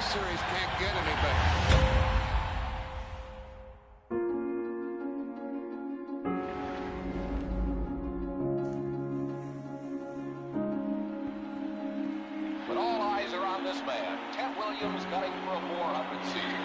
This series can't get any better. But all eyes are on this man, Ted Williams, gunning for a 400 season.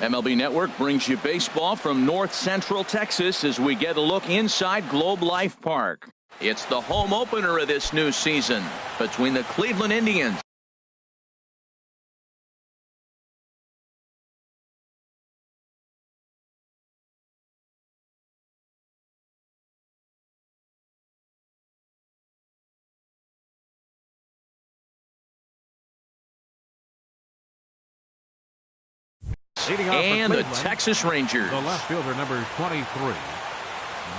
MLB Network brings you baseball from North Central Texas as we get a look inside Globe Life Park. It's the home opener of this new season between the Cleveland Indians and the Texas Rangers. The left fielder, number 23,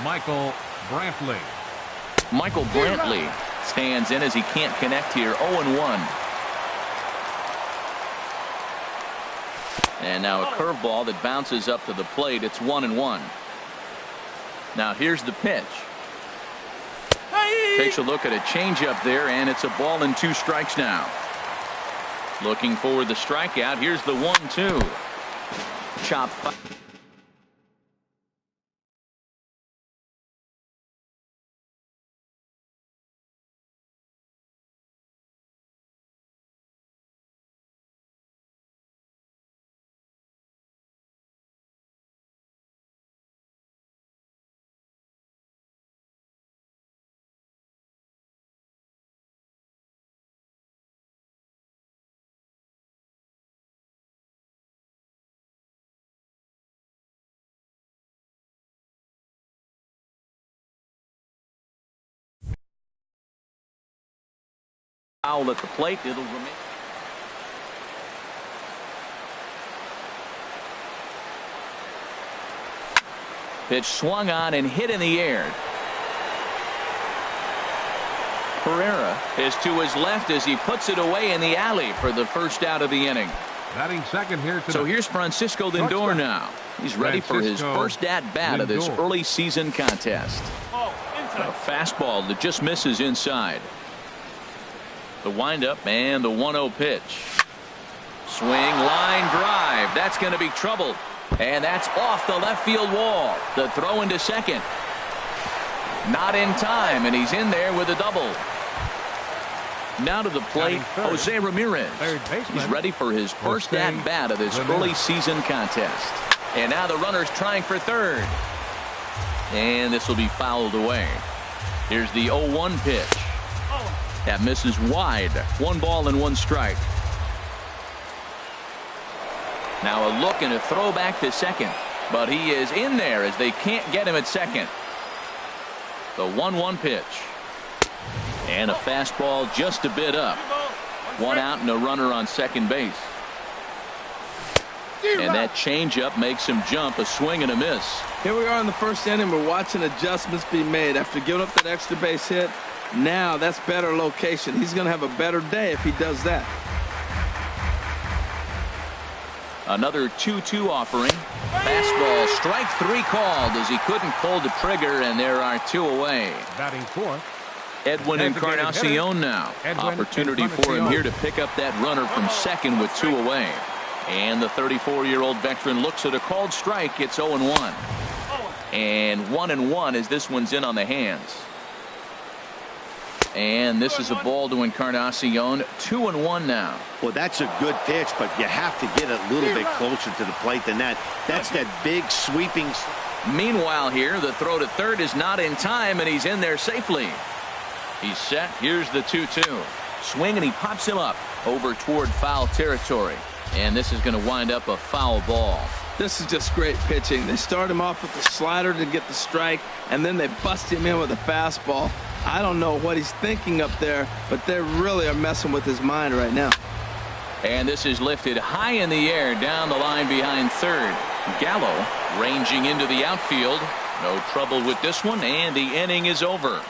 Michael Brantley. Michael Brantley stands in as he can't connect here. 0-1. And now a curveball that bounces up to the plate. It's 1-1. Now here's the pitch. Takes a look at a changeup there, and it's a ball and 2 strikes now. Looking for the strikeout. Here's the 1-2. Chop. Foul at the plate. It'll remain. Pitch swung on and hit in the air. Pereira is to his left as he puts it away in the alley for the first out of the inning. Batting second here today. So here's Francisco Lindor now. He's ready for his first at-bat of this early season contest. A fastball that just misses inside. The windup and the 1-0 pitch. Swing, line drive. That's going to be trouble. And that's off the left field wall. The throw into second. Not in time, and he's in there with a double. Now to the plate, Jose Ramirez. He's ready for his first at-bat of this early season contest. And now the runner's trying for third. And this will be fouled away. Here's the 0-1 pitch. That misses wide. 1 ball and 1 strike. Now a look and a throw back to second. But he is in there as they can't get him at second. The 1-1 pitch. And a fastball just a bit up. 1 out and a runner on second base. And that changeup makes him jump. A swing and a miss. Here we are in the first inning. We're watching adjustments be made after giving up that extra base hit. Now that's better location. He's going to have a better day if he does that. Another 2-2 offering. Fastball, strike 3 called as he couldn't pull the trigger, and there are 2 away. Batting fourth, Edwin Encarnacion now. Opportunity for him here to pick up that runner from second with 2 away. And the 34-year-old veteran looks at a called strike. It's 0-1. And 1-1 as this one's in on the hands. And this is a ball to Encarnacion. 2-1 now. Well, that's a good pitch, but you have to get a little bit closer to the plate than that. That's that big sweeping. Meanwhile here, the throw to third is not in time, and he's in there safely. He's set. Here's the 2-2. Swing, and he pops him up over toward foul territory. And this is going to wind up a foul ball. This is just great pitching. They start him off with the slider to get the strike, and then they bust him in with a fastball. I don't know what he's thinking up there, but they really are messing with his mind right now. And this is lifted high in the air down the line behind third. Gallo ranging into the outfield. No trouble with this one, and the inning is over.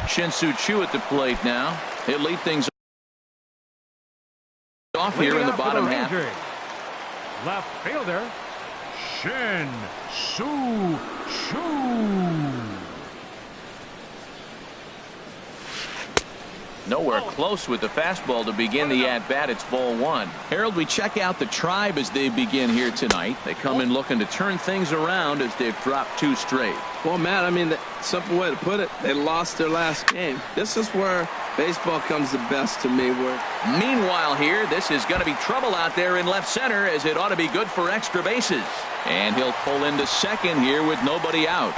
Shin-Soo Choo at the plate now. He'll lead things off here in the bottom half. Left fielder, Shin-Soo Choo. Nowhere close with the fastball to begin the at-bat. It's ball one. Harold, we check out the Tribe as they begin here tonight. They come in looking to turn things around as they've dropped 2 straight. Well, Matt, I mean, the simple way to put it, they lost their last game. This is where baseball comes the best to me. Meanwhile here, this is going to be trouble out there in left center, as it ought to be good for extra bases. And he'll pull into second here with nobody out.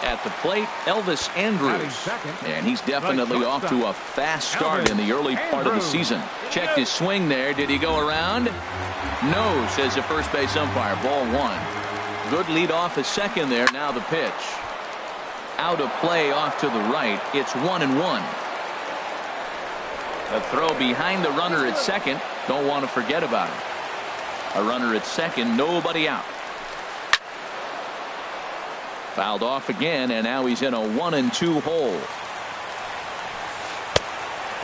At the plate, Elvis Andrus. And he's definitely off to a fast start in the early part of the season. Checked his swing there. Did he go around? No, says the first base umpire. Ball one. Good lead off a second there. Now the pitch. Out of play off to the right. It's 1-1. A throw behind the runner at second. Don't want to forget about it. A runner at second. Nobody out. Fouled off again, and now he's in a 1-2 hole.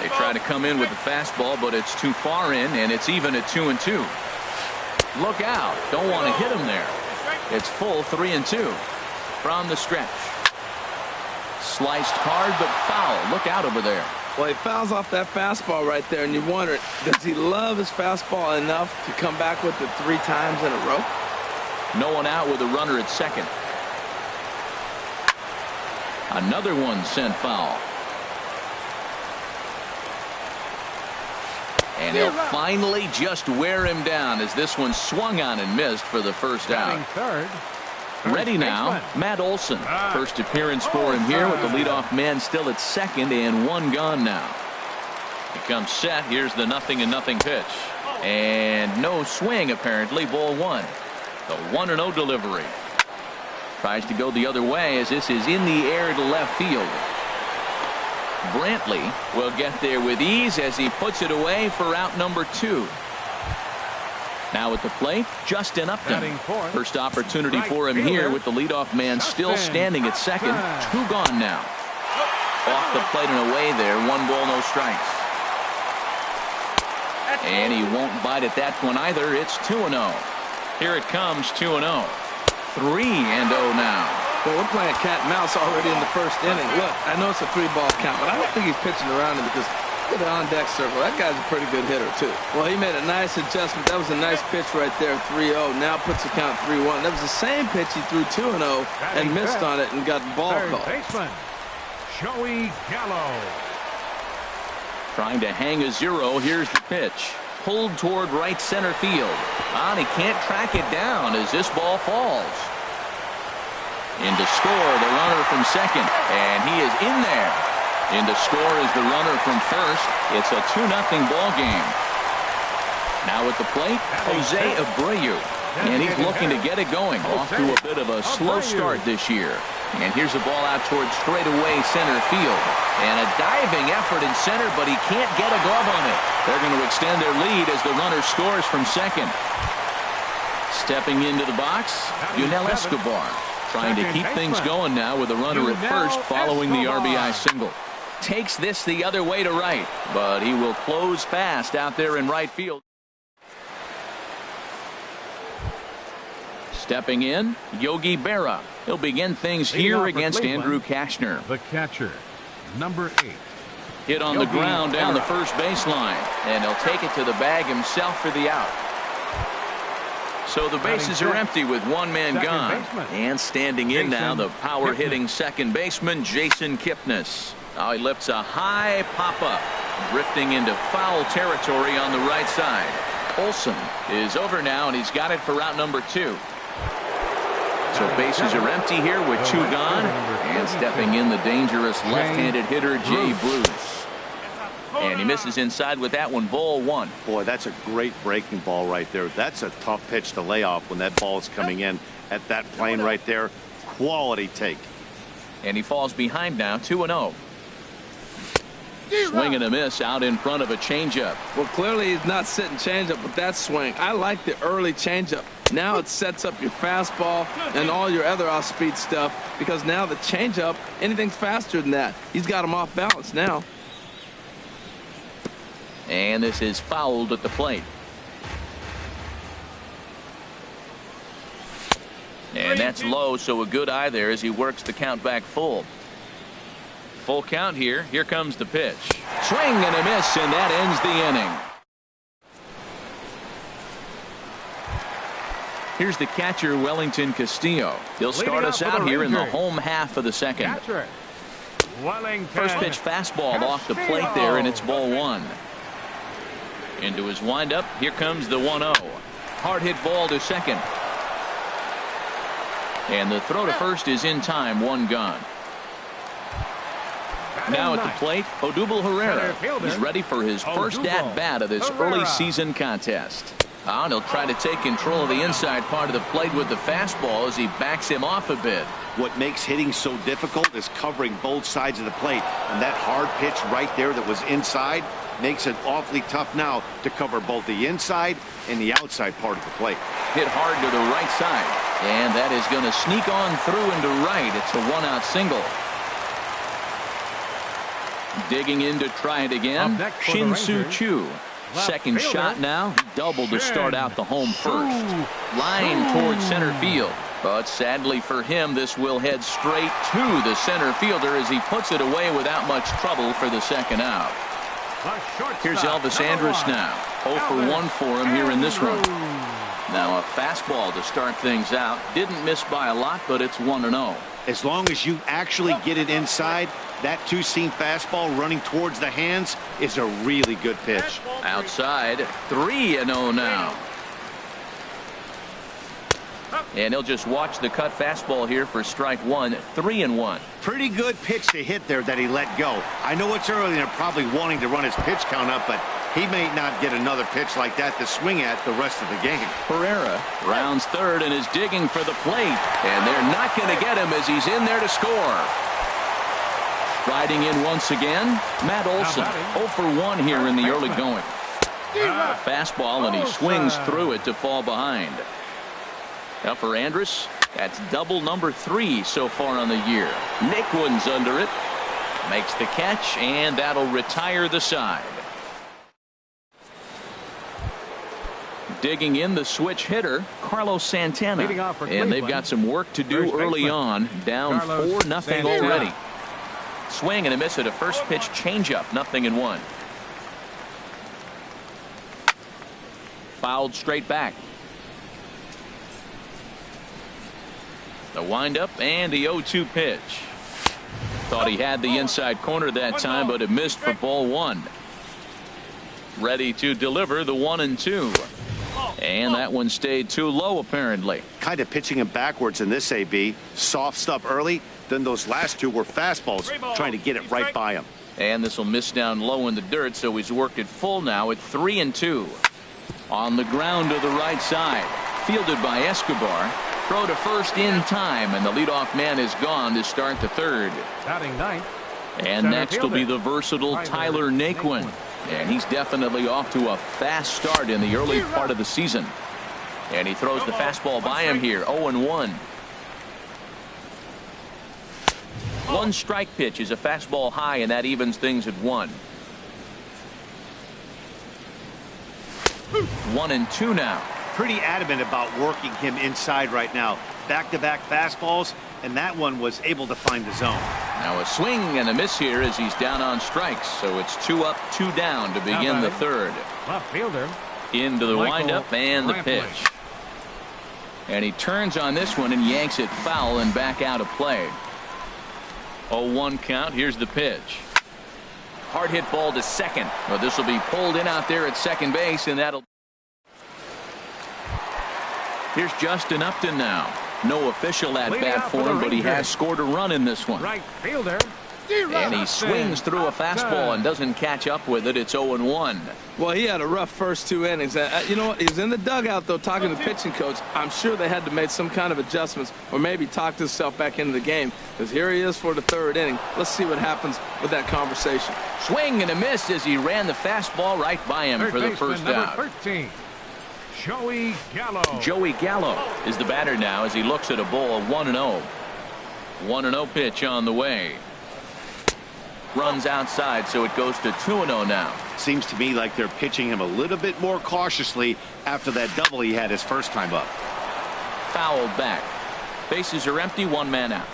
They try to come in with the fastball, but it's too far in, and it's even at 2-2. Look out. Don't want to hit him there. It's full 3-2 from the stretch. Sliced hard, but foul. Look out over there. Well, he fouls off that fastball right there, and you wonder, does he love his fastball enough to come back with it 3 times in a row? No one out with a runner at second. Another one sent foul. And he'll finally just wear him down as this one swung on and missed for the first out. Ready now, Matt Olson. First appearance for him here with the leadoff man still at second and 1 gone now. He comes set. Here's the 0-0 pitch. And no swing apparently. Ball one. The 1-0 delivery. Tries to go the other way as this is in the air to left field. Brantley will get there with ease as he puts it away for out number 2. Now at the plate, Justin Upton. First opportunity for him here with the leadoff man still standing at second. 2 gone now. Off the plate and away there. 1 ball, no strikes. And he won't bite at that one either. It's 2-0. Here it comes, 2-0. 3-0 now. Well, we're playing cat and mouse already in the first inning. Look, I know it's a 3-ball count, but I don't think he's pitching around him because look at the on-deck circle. That guy's a pretty good hitter, too. Well, he made a nice adjustment. That was a nice pitch right there, 3-0. Now puts the count 3-1. That was the same pitch he threw 2-0 and missed on it and got the ball called. Baseman, Joey Gallo. Trying to hang a 0. Here's the pitch. Pulled toward right center field. And he can't track it down as this ball falls. In to score the runner from second, and he is in there. In to score is the runner from first. It's a 2-0 ball game. Now at the plate, Jose Abreu, and he's looking to get it going. Off to a bit of a slow start this year. And here's a ball out towards straightaway center field. And a diving effort in center, but he can't get a glove on it. They're going to extend their lead as the runner scores from second. Stepping into the box, Yunel Escobar. Trying to keep things going now with a runner at first following the RBI single. Takes this the other way to right, but he will close fast out there in right field. Stepping in, Yogi Berra. He'll begin things here against Andrew Kashner. The catcher, number 8. Hit on the ground down the first baseline, and he'll take it to the bag himself for the out. So the bases are empty with 1 man gone. And standing in now, the power-hitting second baseman, Jason Kipnis. Now he lifts a high pop-up, drifting into foul territory on the right side. Olson is over now, and he's got it for out number 2. So bases are empty here with 2 gone. And stepping in, the dangerous left-handed hitter, Jay Bruce. And he misses inside with that one. Ball 1. Boy, that's a great breaking ball right there. That's a tough pitch to lay off when that ball is coming in at that plane right there. Quality take. And he falls behind now, 2-0. Swing and a miss out in front of a changeup. Well, clearly he's not sitting changeup with that swing. I like the early changeup. Now it sets up your fastball and all your other off-speed stuff because now the changeup, anything's faster than that. He's got him off balance now. And this is fouled at the plate. And that's low, so a good eye there as he works the count back full. Full count here. Here comes the pitch. Swing and a miss, and that ends the inning. Here's the catcher, Wellington Castillo. He'll start us out here in the home half of the second. First pitch fastball off the plate there, and it's ball one. Into his windup. Here comes the 1-0. Hard hit ball to second. And the throw to first is in time. One gone. Now at the plate, Odubel Herrera. He's ready for his first at-bat of this early season contest. And he'll try to take control of the inside part of the plate with the fastball as he backs him off a bit. What makes hitting so difficult is covering both sides of the plate. And that hard pitch right there that was inside makes it awfully tough now to cover both the inside and the outside part of the plate. Hit hard to the right side. And that is going to sneak on through into right. It's a one-out single. Digging in to try it again. Shin-Soo Choo. Second shot now. Double to start out the home first. Line towards center field. But sadly for him, this will head straight to the center fielder as he puts it away without much trouble for the second out. Here's Elvis Andrus now. 0 for 1 for him here in this one. Now a fastball to start things out. Didn't miss by a lot, but it's 1-0. As long as you actually get it inside, that two-seam fastball running towards the hands is a really good pitch. Outside, 3-0 now. And he'll just watch the cut fastball here for strike one. 3-1. Pretty good pitch to hit there that he let go. I know it's early and they're probably wanting to run his pitch count up, but he may not get another pitch like that to swing at the rest of the game. Herrera rounds third and is digging for the plate. And they're not going to get him as he's in there to score. Riding in once again, Matt Olson. 0 for 1 here in the early going. Fastball, and he swings through it to fall behind. Now for Andrus, that's double number 3 so far on the year. Naquin's under it. Makes the catch, and that'll retire the side. Digging in the switch hitter, Carlos Santana. And they've got some work to do early on. Down 4-0 already. Swing and a miss at a first pitch changeup. 0-1. Fouled straight back. The windup and the 0-2 pitch. Thought he had the inside corner that time, but it missed for ball one. Ready to deliver the 1-2. And that one stayed too low, apparently. Kind of pitching him backwards in this AB. Soft stuff early. Then those last two were fastballs, trying to get it right by him. And this will miss down low in the dirt, so he's worked it full now at 3-2. On the ground to the right side. Fielded by Escobar. Throw to first in time, and the leadoff man is gone to start the third. Batting ninth. And next will be the versatile Tyler Naquin. And he's definitely off to a fast start in the early part of the season. And he throws the fastball by him here. 0-1. One strike pitch is a fastball high, and that evens things at 1. 1-2 now. Pretty adamant about working him inside right now. Back-to-back fastballs, and that one was able to find the zone. Now a swing and a miss here as he's down on strikes. So it's 2 up, 2 down to begin the third. Left fielder. Into the windup and the pitch. And he turns on this one and yanks it foul and back out of play. 0-1 count. Here's the pitch. Hard hit ball to second. Well, this will be pulled in out there at second base, and that'll. Here's Justin Upton now. No official at bat for him, but he has scored a run in this one. Right fielder. And he swings through a fastball and doesn't catch up with it. It's 0-1. Well, he had a rough first 2 innings. You know what? He was in the dugout, though, talking to the pitching coach. I'm sure they had to make some kind of adjustments or maybe talked himself back into the game, because here he is for the third inning. Let's see what happens with that conversation. Swing and a miss as he ran the fastball right by him for the first out. 13. Joey Gallo. Joey Gallo is the batter now as he looks at a ball. 1-0. 1-0 pitch on the way. Runs outside, so it goes to 2-0 now. Seems to me like they're pitching him a little bit more cautiously after that double he had his first time up. Fouled back. Bases are empty, 1 man out.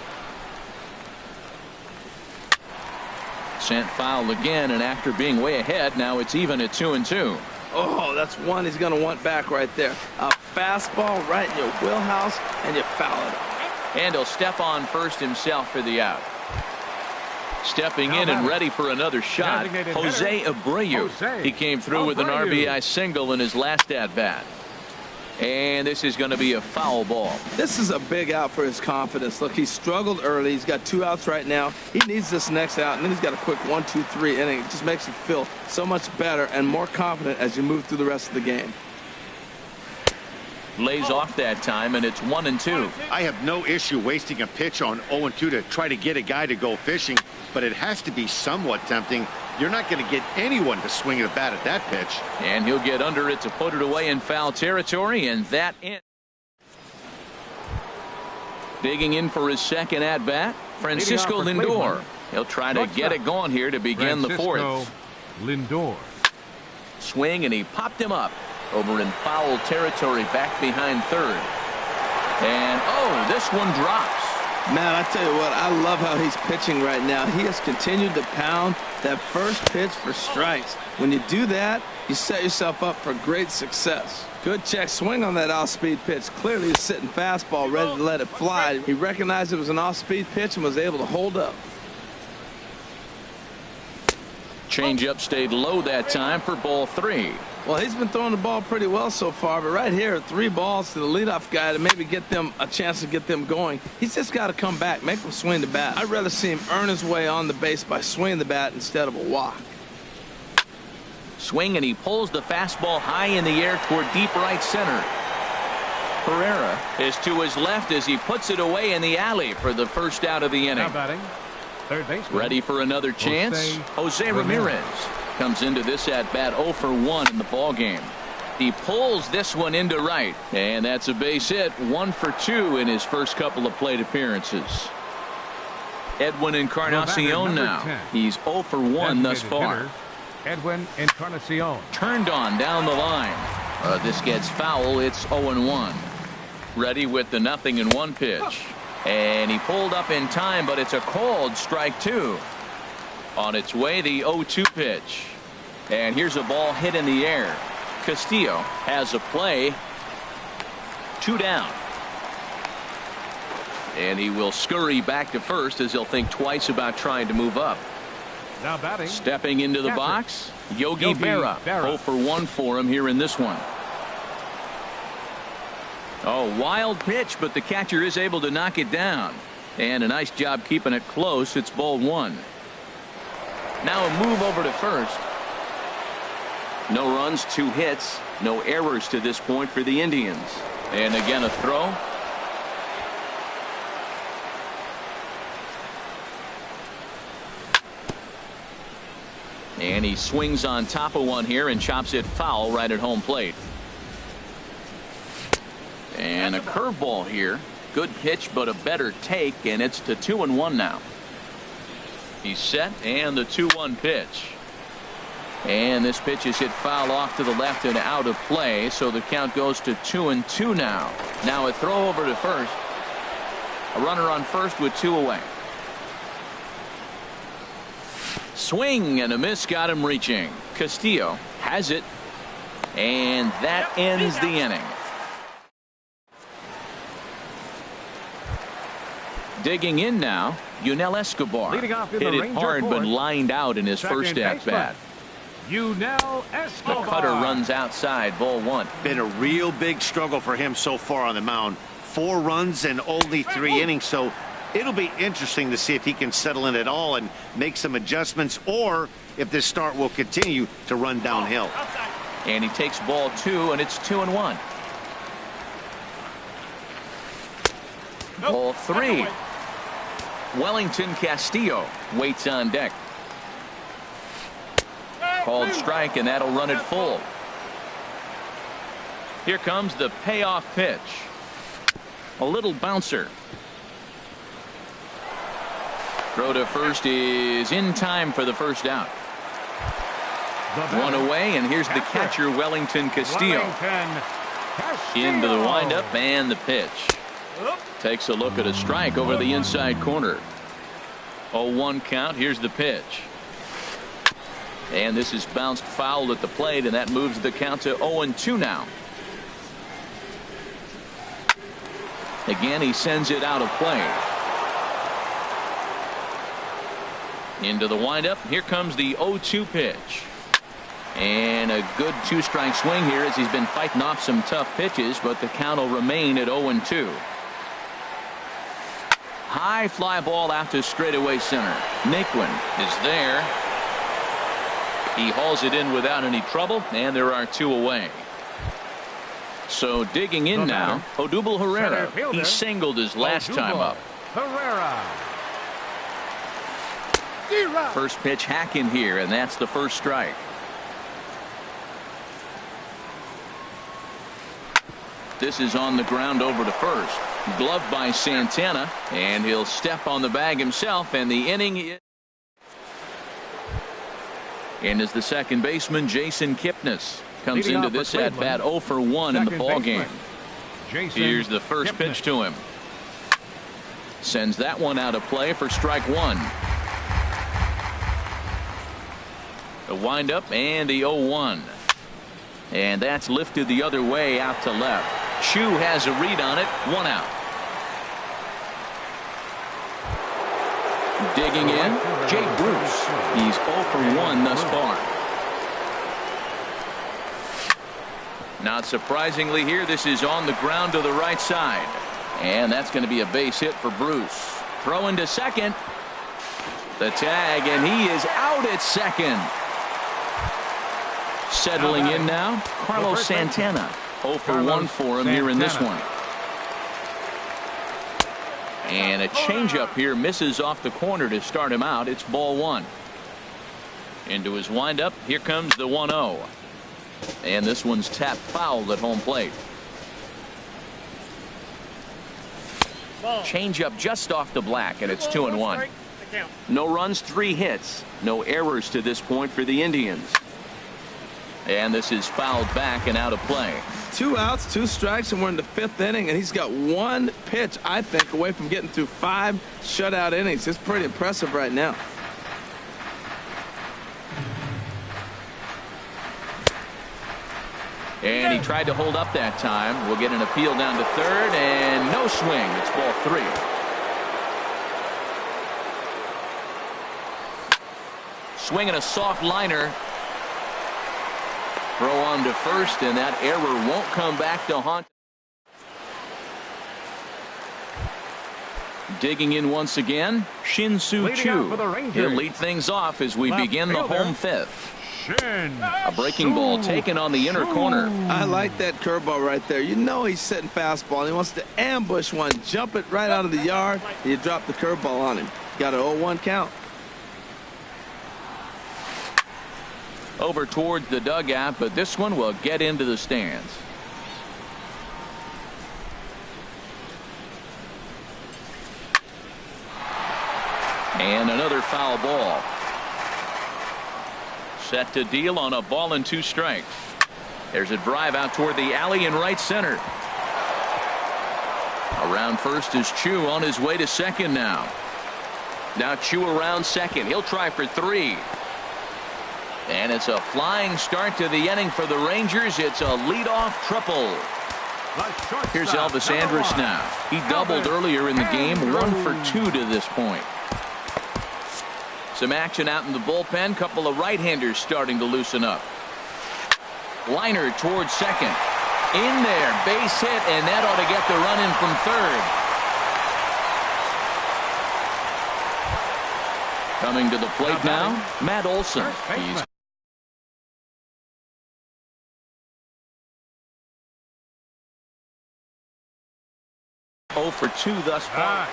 Sent foul again, and after being way ahead, now it's even at 2-2. Oh, that's one he's going to want back right there. A fastball right in your wheelhouse, and you foul it. And he'll step on first himself for the out. Stepping in and ready for another shot, Jose Abreu. He came through with an RBI single in his last at-bat. And this is going to be a foul ball. This is a big out for his confidence. Look, he struggled early. He's got 2 outs right now. He needs this next out, and then he's got a quick 1, 2, 3 inning. It just makes you feel so much better and more confident as you move through the rest of the game. Lays off that time, and it's 1-2. I have no issue wasting a pitch on 0-2 to try to get a guy to go fishing, but it has to be somewhat tempting. You're not going to get anyone to swing the bat at that pitch. And he'll get under it to put it away in foul territory, and that ends. Digging in for his second at-bat, Francisco Lindor. He'll try to get it going here to begin the fourth. Lindor. Swing, and he popped him up over in foul territory back behind third. And, oh, this one drops. Man, I tell you what, I love how he's pitching right now. He has continued to pound that first pitch for strikes. When you do that, you set yourself up for great success. Good check swing on that off-speed pitch. Clearly he's sitting fastball ready to let it fly. He recognized it was an off-speed pitch and was able to hold up. Changeup stayed low that time for ball 3. Well, he's been throwing the ball pretty well so far, but right here, 3 balls to the leadoff guy to maybe get them a chance to get them going. He's just got to come back, make them swing the bat. I'd rather see him earn his way on the base by swinging the bat instead of a walk. Swing, and he pulls the fastball high in the air toward deep right center. Pereira is to his left as he puts it away in the alley for the first out of the inning. Now batting, third baseman. Ready for another chance. Jose Ramirez comes into this at bat 0 for 1 in the ball game. He pulls this one into right, and that's a base hit. 1 for 2 in his first couple of plate appearances. Edwin Encarnacion now. 10. He's 0 for 1 thus far. Hitter, Edwin Encarnacion. Turned on down the line. This gets foul. It's 0-1. Ready with the 0-1 pitch. And he pulled up in time, but it's a called strike 2. On its way, the 0-2 pitch. And here's a ball hit in the air. Castillo has a play. 2 down. And he will scurry back to first as he'll think twice about trying to move up. Now batting. Stepping into the box, Yogi Berra. 0 for 1 for him here in this one. Oh, wild pitch, but the catcher is able to knock it down. And a nice job keeping it close. It's ball 1. Now a move over to first. No runs, 2 hits, no errors to this point for the Indians. And again a throw. And he swings on top of one here and chops it foul right at home plate. And a curveball here. Good pitch, but a better take, and it's to 2-1 now. He's set, and the 2-1 pitch. And this pitch is hit foul off to the left and out of play, so the count goes to 2-2 now. Now a throw over to first. A runner on first with 2 away. Swing and a miss, got him reaching. Castillo has it, and that ends the inning. Digging in now, Yunel Escobar. Leading off in hit the it Ranger hard, but fourth. lined out in his Second first at bat. Yunel The Escobar. cutter runs outside, ball 1. Been a real big struggle for him so far on the mound. 4 runs and only 3 innings, so it'll be interesting to see if he can settle in at all and make some adjustments, or if this start will continue to run downhill. And he takes ball 2, and it's 2-1. Ball 3. Wellington Castillo waits on deck. Called strike, and that'll run it full. Here comes the payoff pitch. A little bouncer. Throw to first is in time for the first out. One away, and here's the catcher, Wellington Castillo. Into the windup and the pitch. Takes a look at a strike over the inside corner. 0-1 count. Here's the pitch. And this is bounced foul at the plate, and that moves the count to 0-2 now. Again, he sends it out of play. Into the windup. Here comes the 0-2 pitch. And a good two-strike swing here as he's been fighting off some tough pitches, but the count will remain at 0-2. High fly ball out to straightaway center. Naquin is there. He hauls it in without any trouble, and there are 2 away. So digging in now, Odubel Herrera. He singled his last time up. Herrera. First pitch hack in here, and that's the first strike. This is on the ground over to first. Gloved by Santana, and he'll step on the bag himself, and the inning is. And as the second baseman, Jason Kipnis comes into this at bat 0 for 1 in the ball game. Here's the first pitch to him. Sends that one out of play for strike 1. The windup and the 0-1. And that's lifted the other way out to left. Chu has a read on it. 1 out. Digging in, Jay Bruce. He's 0 for 1 thus far. Not surprisingly here, this is on the ground to the right side. And that's going to be a base hit for Bruce. Throwing to second. The tag, and he is out at second. Settling in now, Carlos Santana. 0 for 1 for him here in this one. And a changeup here misses off the corner to start him out. It's ball 1. Into his windup. Here comes the 1-0. And this one's tapped foul at home plate. Changeup just off the black, and it's 2-1. No runs, 3 hits. No errors to this point for the Indians. And this is fouled back and out of play. 2 outs, 2 strikes, and we're in the 5th inning, and he's got 1 pitch, I think, away from getting through 5 shutout innings. It's pretty impressive right now. And he tried to hold up that time. We'll get an appeal down to third, and no swing. It's ball 3. Swinging a soft liner. Throw on to first, and that error won't come back to haunt. Digging in once again, Shin-Soo Choo. He'll lead things off as we begin the home 5th. A breaking ball taken on the inner corner. I like that curveball right there. You know he's setting fastball. He wants to ambush one, jump it right out of the yard. You drop the curveball on him. Got an 0-1 count. Over towards the dugout, but this one will get into the stands. And another foul ball. Set to deal on a ball and 2 strikes. There's a drive out toward the alley in right center. Around first is Chu on his way to second now. Now Chu around second. He'll try for 3. And it's a flying start to the inning for the Rangers. It's a leadoff triple. Here's Elvis Andrus now. He doubled earlier in the game. 1 for 2 to this point. Some action out in the bullpen. Couple of right-handers starting to loosen up. Liner towards second. In there. Base hit, and that ought to get the run in from third. Coming to the plate now, Matt Olson. He's 0 for 2 thus far.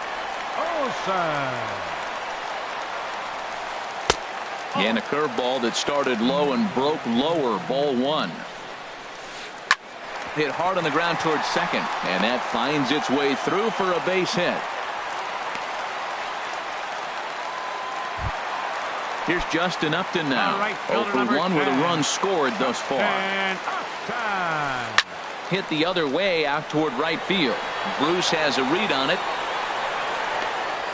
And a curveball that started low and broke lower. Ball 1. Hit hard on the ground towards second, and that finds its way through for a base hit. Here's Justin Upton now. 0 for 1 with a run scored thus far. Hit the other way out toward right field. Bruce has a read on it.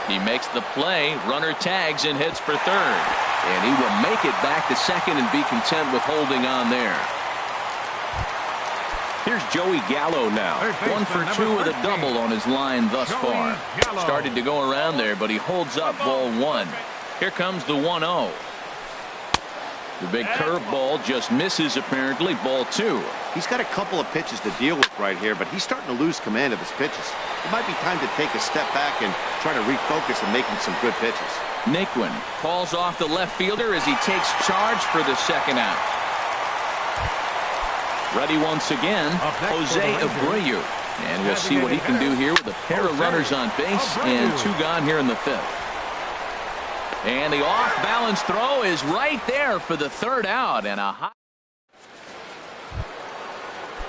He makes the play. Runner tags and hits for third. And he will make it back to second and be content with holding on there. Here's Joey Gallo now. 1 for 2 with a double on his line thus far. Started to go around there, but he holds up ball 1. Here comes the 1-0. The big curveball just misses, apparently. Ball 2. He's got a couple of pitches to deal with right here, but he's starting to lose command of his pitches. It might be time to take a step back and try to refocus on making some good pitches. Naquin calls off the left fielder as he takes charge for the second out. Ready once again, Jose Abreu. And we'll see what he can do here with a pair of runners on base and 2 gone here in the 5th. And the off-balance throw is right there for the 3rd out.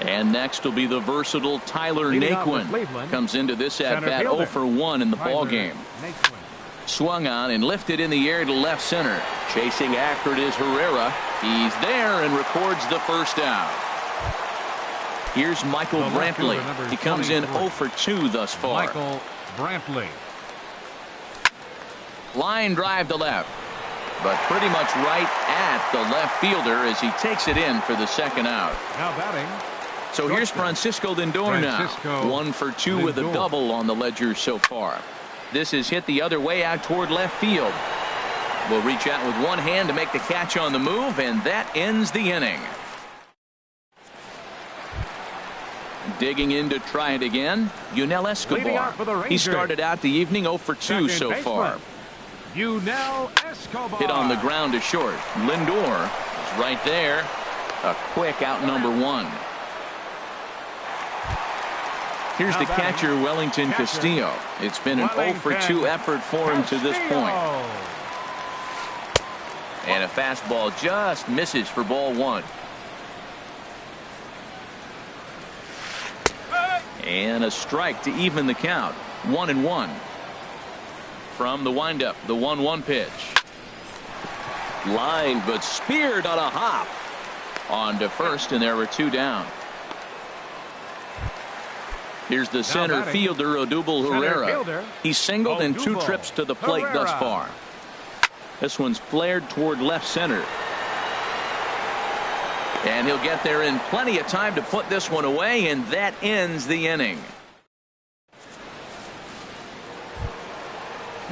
And next will be the versatile Tyler Naquin. Comes into this at-bat 0 for 1 in the ballgame. Swung on and lifted in the air to left center. Chasing after it is Herrera. He's there and records the 1st out. Here's Michael Brantley. He comes in 0 for 2 thus far. Michael Brantley. Line drive to left, but pretty much right at the left fielder as he takes it in for the 2nd out. Now batting. So here's Francisco Lindor now. 1 for 2 with a double on the ledger so far. This is hit the other way out toward left field. Will reach out with one hand to make the catch on the move, and that ends the inning. Digging in to try it again, Yunel Escobar. He started out the evening 0 for 2 so far. Yunel Escobar. Hit on the ground to short. Lindor is right there. A quick out number 1. Here's the catcher, Wellington Castillo. It's been an 0 for 2 effort for him to this point. And a fastball just misses for ball 1. And a strike to even the count. 1-1. From the windup, the 1-1 pitch. Line, but speared on a hop. On to first, and there were 2 down. Here's the center fielder, Odubel Herrera. He's singled in 2 trips to the plate thus far. This one's flared toward left center. And he'll get there in plenty of time to put this one away, and that ends the inning.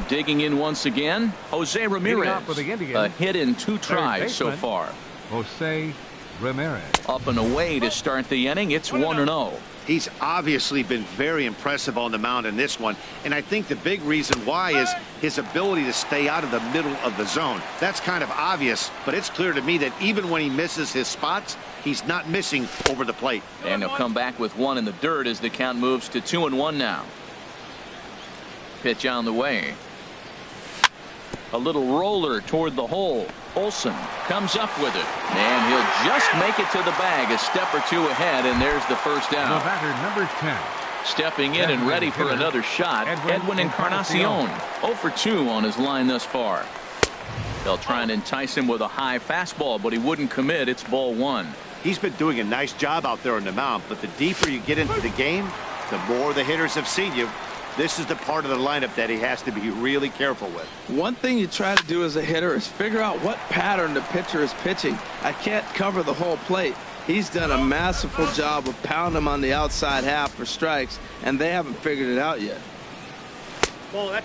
Digging in once again, Jose Ramirez. A hit in 2 tries so far. Jose Ramirez. Up and away to start the inning. It's 1-0. He's obviously been very impressive on the mound in this one, and I think the big reason why is his ability to stay out of the middle of the zone. That's kind of obvious, but it's clear to me that even when he misses his spots, he's not missing over the plate. And he'll come back with 1 in the dirt as the count moves to 2-1 now. Pitch on the way. A little roller toward the hole. Olsen comes up with it, and he'll just make it to the bag, a step or 2 ahead, and there's the 1st down. The batter, number 10. Stepping in and ready for another shot, Edwin Encarnacion. 0 for 2 on his line thus far. They'll try and entice him with a high fastball, but he wouldn't commit. It's ball 1. He's been doing a nice job out there on the mound, but the deeper you get into the game, the more the hitters have seen you. This is the part of the lineup that he has to be really careful with. One thing you try to do as a hitter is figure out what pattern the pitcher is pitching. I can't cover the whole plate. He's done a masterful job of pounding him on the outside half for strikes, and they haven't figured it out yet.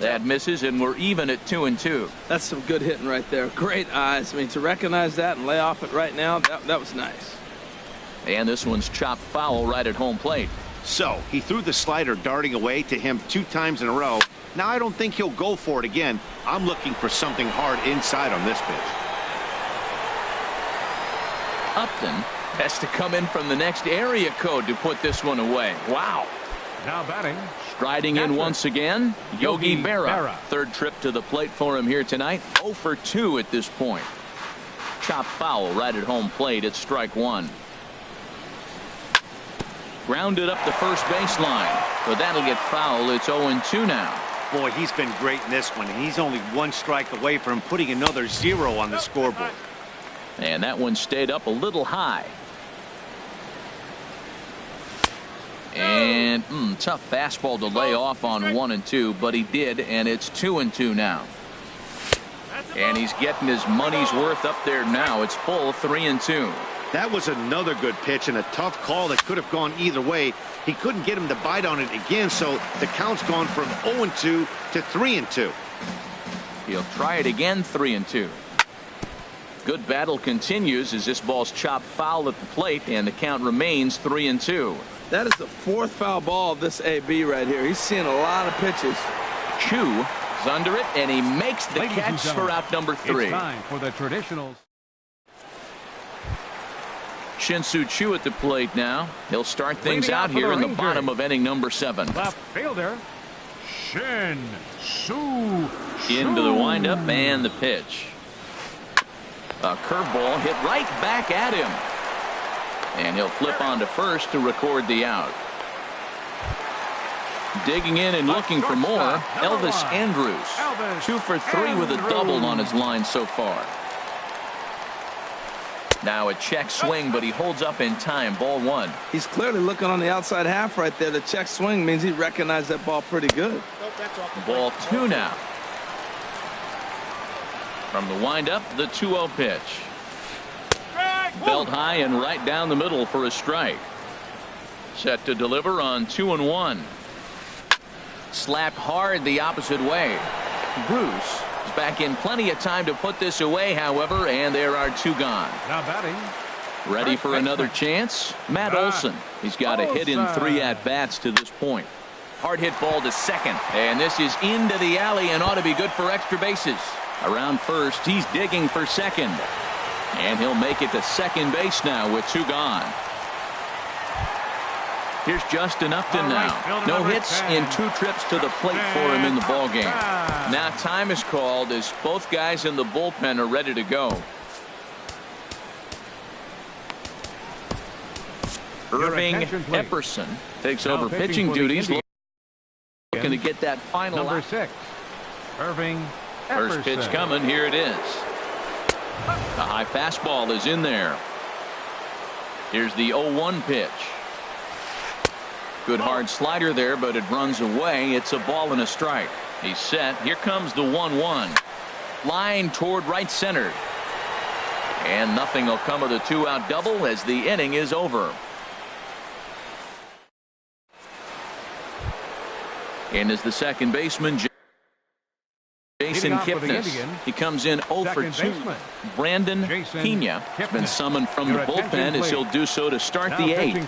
That misses, and we're even at 2-2. That's some good hitting right there. Great eyes. I mean, to recognize that and lay off it right now, that was nice. And this one's chopped foul right at home plate. So he threw the slider darting away to him 2 times in a row. Now I don't think he'll go for it again. I'm looking for something hard inside on this pitch. Upton has to come in from the next area code to put this one away. Wow. Now batting. Striding in once again, Yogi Berra. 3rd trip to the plate for him here tonight. 0 for 2 at this point. Chopped foul right at home plate. It's strike 1. Grounded up the first baseline, but that'll get foul. It's 0-2 now. Boy, he's been great in this one, and he's only 1 strike away from putting another 0 on the scoreboard. And that one stayed up a little high. And tough fastball to lay off on 1-2, but he did, and it's 2-2 now. And he's getting his money's worth up there now. It's full 3-2. That was another good pitch and a tough call that could have gone either way. He couldn't get him to bite on it again, so the count's gone from 0-2 to 3-2. He'll try it again, 3-2. Good battle continues as this ball's chopped foul at the plate, and the count remains 3-2. That is the fourth foul ball of this AB right here. He's seeing a lot of pitches. Chu is under it, and he makes the catch for out number 3. It's time for the traditionals. Shin-Soo Choo at the plate now. He'll start things out here in the bottom of inning number 7. Left fielder, Shin-Soo Choo. Into the windup and the pitch. A curveball hit right back at him. And he'll flip on to first to record the out. Digging in and looking for more, Elvis Andrus. 2 for 3 with a double on his line so far. Now a check swing, but he holds up in time. Ball 1. He's clearly looking on the outside half right there. The check swing means he recognized that ball pretty good. Ball 2 now. From the windup, the 2-0 pitch. Belt high and right down the middle for a strike. Set to deliver on 2-1. Slapped hard the opposite way. Bruce is back in plenty of time to put this away, however, and there are 2 gone. Now batting. Ready for another chance? Matt Olson. He's got a hit in 3 at-bats to this point. Hard hit ball to second, and this is into the alley and ought to be good for extra bases. Around first, he's digging for second. And he'll make it to second base now with 2 gone. Here's Justin Upton now. No hits in 2 trips to the plate for him in the ballgame. Now time is called as both guys in the bullpen are ready to go. Irving Epperson takes over pitching duties. Looking to get that final number out. 6, Irving Epperson. First pitch coming. Here it is. The high fastball is in there. Here's the 0-1 pitch. Good hard slider there, but it runs away. It's a ball and a strike. He's set. Here comes the 1-1. Line toward right center. And nothing will come of the 2-out double as the inning is over. And as the second baseman, Jason Kipnis. He comes in 0 for 2. Brandon Pena has been summoned from the bullpen as he'll do so to start the 8th.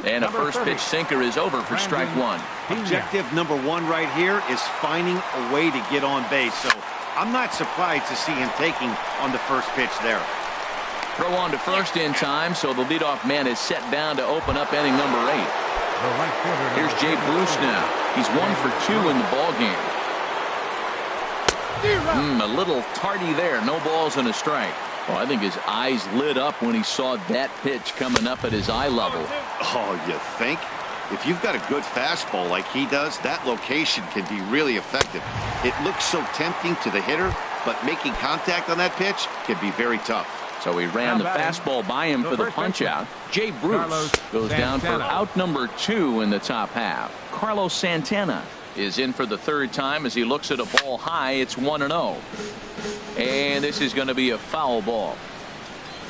And a first pitch sinker is over for strike 1. Objective number 1 right here is finding a way to get on base. So I'm not surprised to see him taking on the first pitch there. Throw on to first in time, so the leadoff man is set down to open up inning number 8. Here's Jay Bruce now. He's 1 for 2 in the ballgame. A little tardy there. No balls and a strike. Well, I think his eyes lit up when he saw that pitch coming up at his eye level. Oh, you think? If you've got a good fastball like he does, that location can be really effective. It looks so tempting to the hitter, but making contact on that pitch can be very tough. So he ran the fastball by him for the punch out. Jay Bruce goes down for out number 2 in the top half. Carlos Santana is in for the 3rd time as he looks at a ball high. It's 1-0. And this is going to be a foul ball.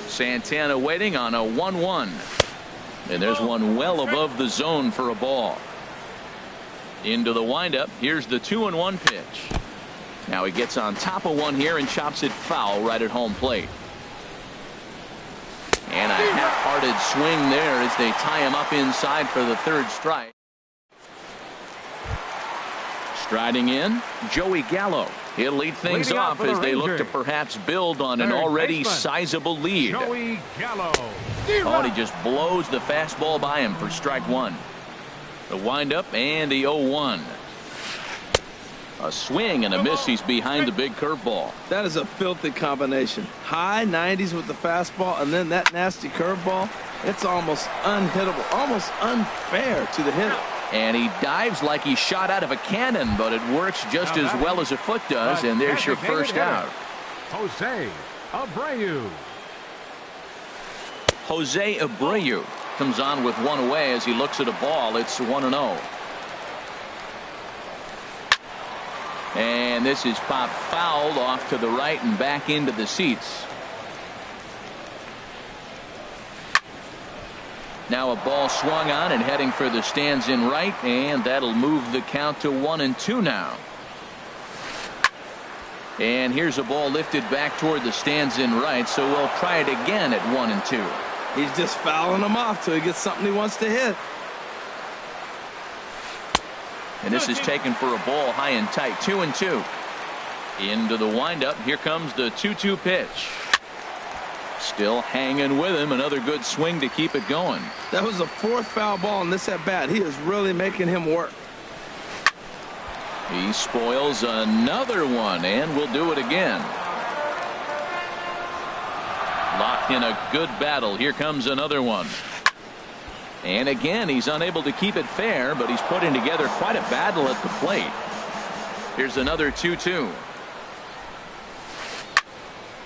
Santana waiting on a 1-1. And there's one well above the zone for a ball. Into the windup. Here's the 2-1 pitch. Now he gets on top of one here and chops it foul right at home plate. And a half-hearted swing there as they tie him up inside for the 3rd strike. Striding in, Joey Gallo. He'll lead things off as they look to perhaps build on an already sizable lead. Joey Gallo. Oh, and he just blows the fastball by him for strike 1. The windup and the 0-1. A swing and a miss. He's behind the big curveball. That is a filthy combination. High 90s with the fastball and then that nasty curveball. It's almost unhittable, almost unfair to the hitter. And he dives like he shot out of a cannon, but it works just as well as a foot does, and there's your first out. Jose Abreu. Jose Abreu comes on with one away as he looks at a ball. It's 1-0. And And this is popped fouled off to the right and back into the seats. Now a ball swung on and heading for the stands in right, and that'll move the count to 1-2 now. And here's a ball lifted back toward the stands in right, so we'll try it again at 1-2. He's just fouling them off till he gets something he wants to hit. And this is taken for a ball high and tight. 2-2. Into the windup. Here comes the 2-2 pitch. Still hanging with him. Another good swing to keep it going. That was the 4th foul ball in this at bat. He is really making him work. He spoils another one, and we'll do it again. Locked in a good battle. Here comes another one. And again, he's unable to keep it fair, but he's putting together quite a battle at the plate. Here's another 2-2.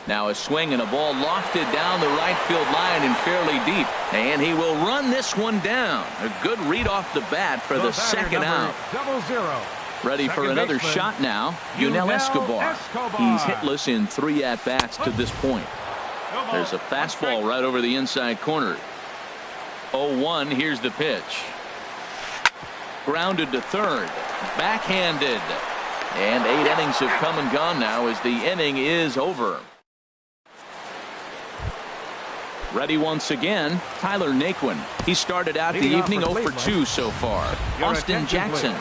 Now a swing and a ball lofted down the right field line and fairly deep. And he will run this one down. A good read off the bat for the second out. 0-0. Ready for another shot now. Yunel Escobar. He's hitless in 3 at-bats to this point. There's a fastball right over the inside corner. 0-1. Here's the pitch. Grounded to third. Backhanded. And 8 innings have come and gone now as the inning is over. Ready once again, Tyler Naquin. He started out the evening 0 for 2 so far. Austin Jackson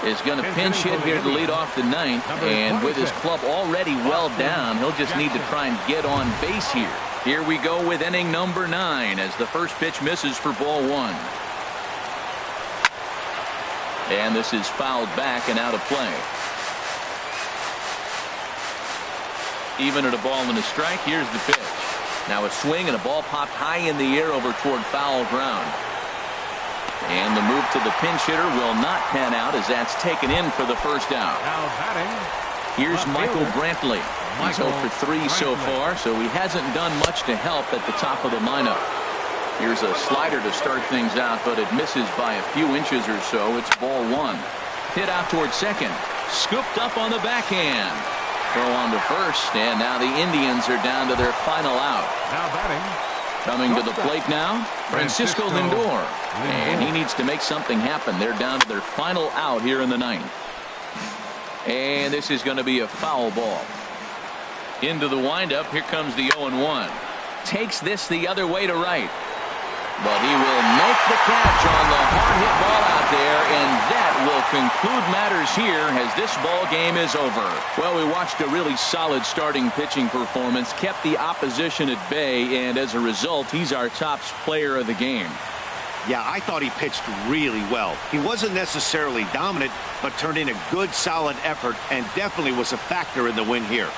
is going to pinch hit here to lead off the 9th, and with his club already well down, he'll just need to try and get on base here. Here we go with inning number 9 as the first pitch misses for ball 1. And this is fouled back and out of play. Even at a ball and a strike. Here's the pitch. Now a swing and a ball popped high in the air over toward foul ground. And the move to the pinch hitter will not pan out as that's taken in for the first out. Now batting. Here's Michael Brantley. He's 0 for 3 so far, so he hasn't done much to help at the top of the lineup. Here's a slider to start things out, but it misses by a few inches or so. It's ball 1. Hit out toward second. Scooped up on the backhand. Throw on to first, and now the Indians are down to their final out. Now batting. Coming to the plate now, Francisco Lindor. And he needs to make something happen. They're down to their final out here in the 9th. And this is going to be a foul ball. Into the windup, here comes the 0-1. Takes this the other way to right. But he will make the catch on the hard hit ball out there, and that will conclude matters here as this ball game is over. Well, we watched a really solid starting pitching performance, kept the opposition at bay, and as a result, he's our top player of the game. Yeah, I thought he pitched really well. He wasn't necessarily dominant, but turned in a good, solid effort and definitely was a factor in the win here.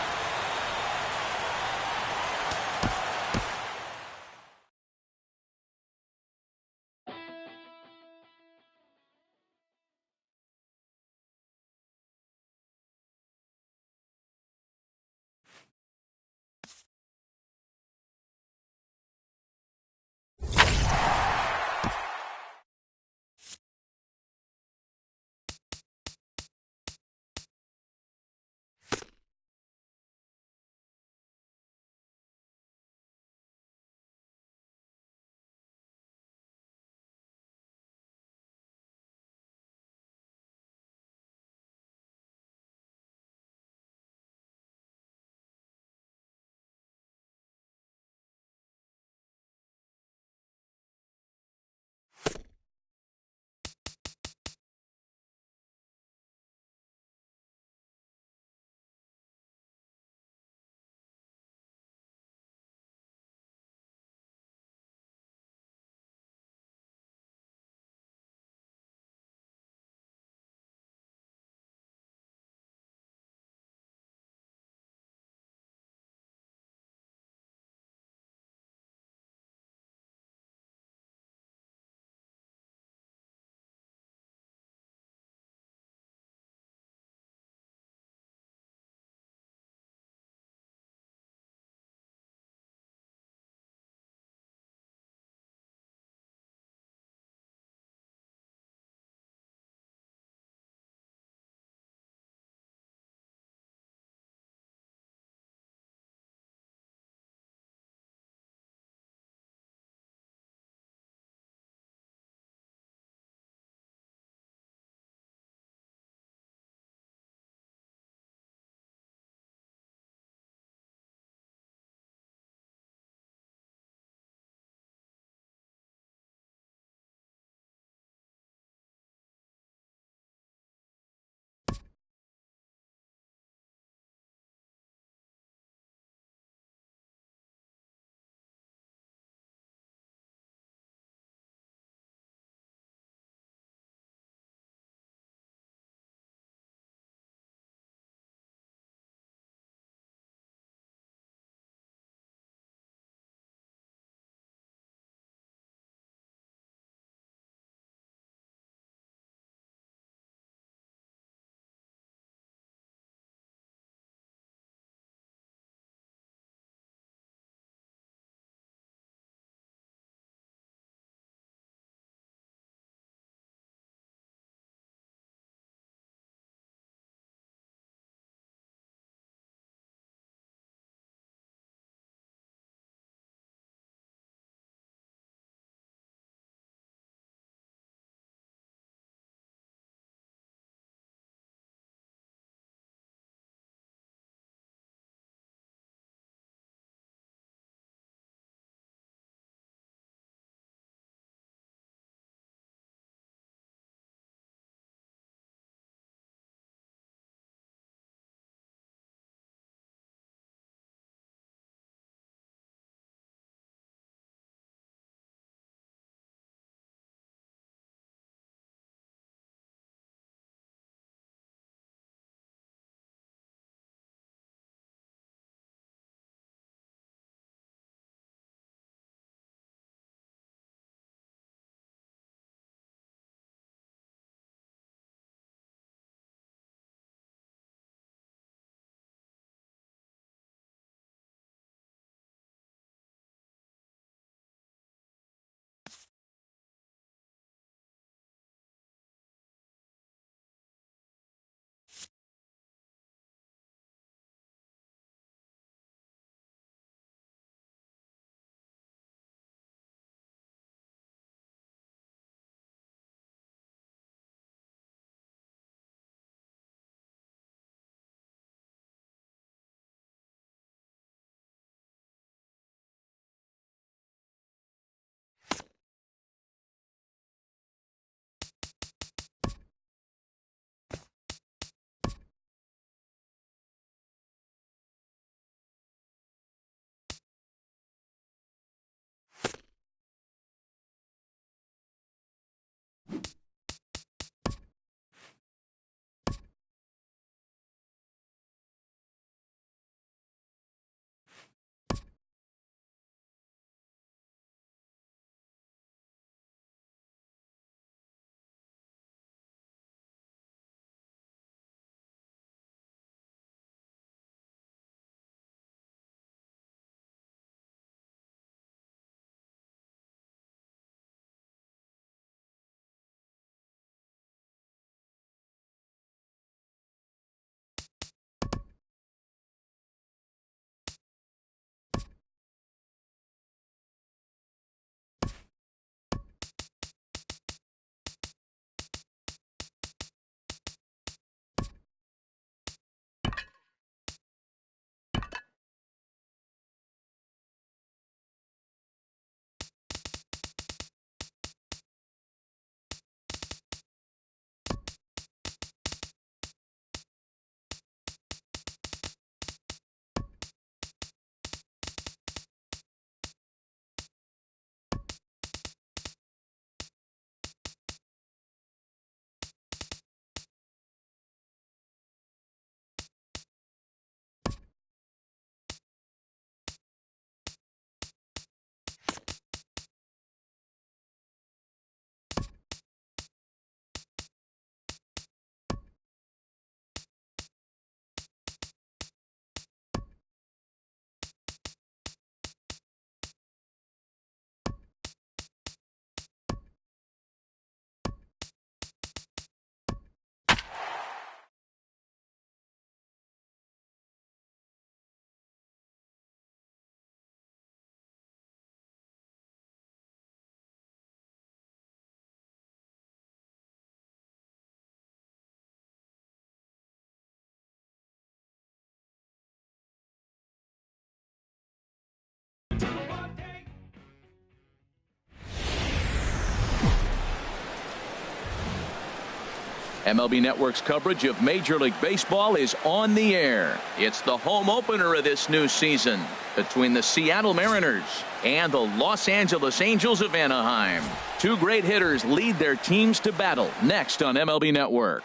MLB Network's coverage of Major League Baseball is on the air. It's the home opener of this new season between the Seattle Mariners and the Los Angeles Angels of Anaheim. Two great hitters lead their teams to battle next on MLB Network.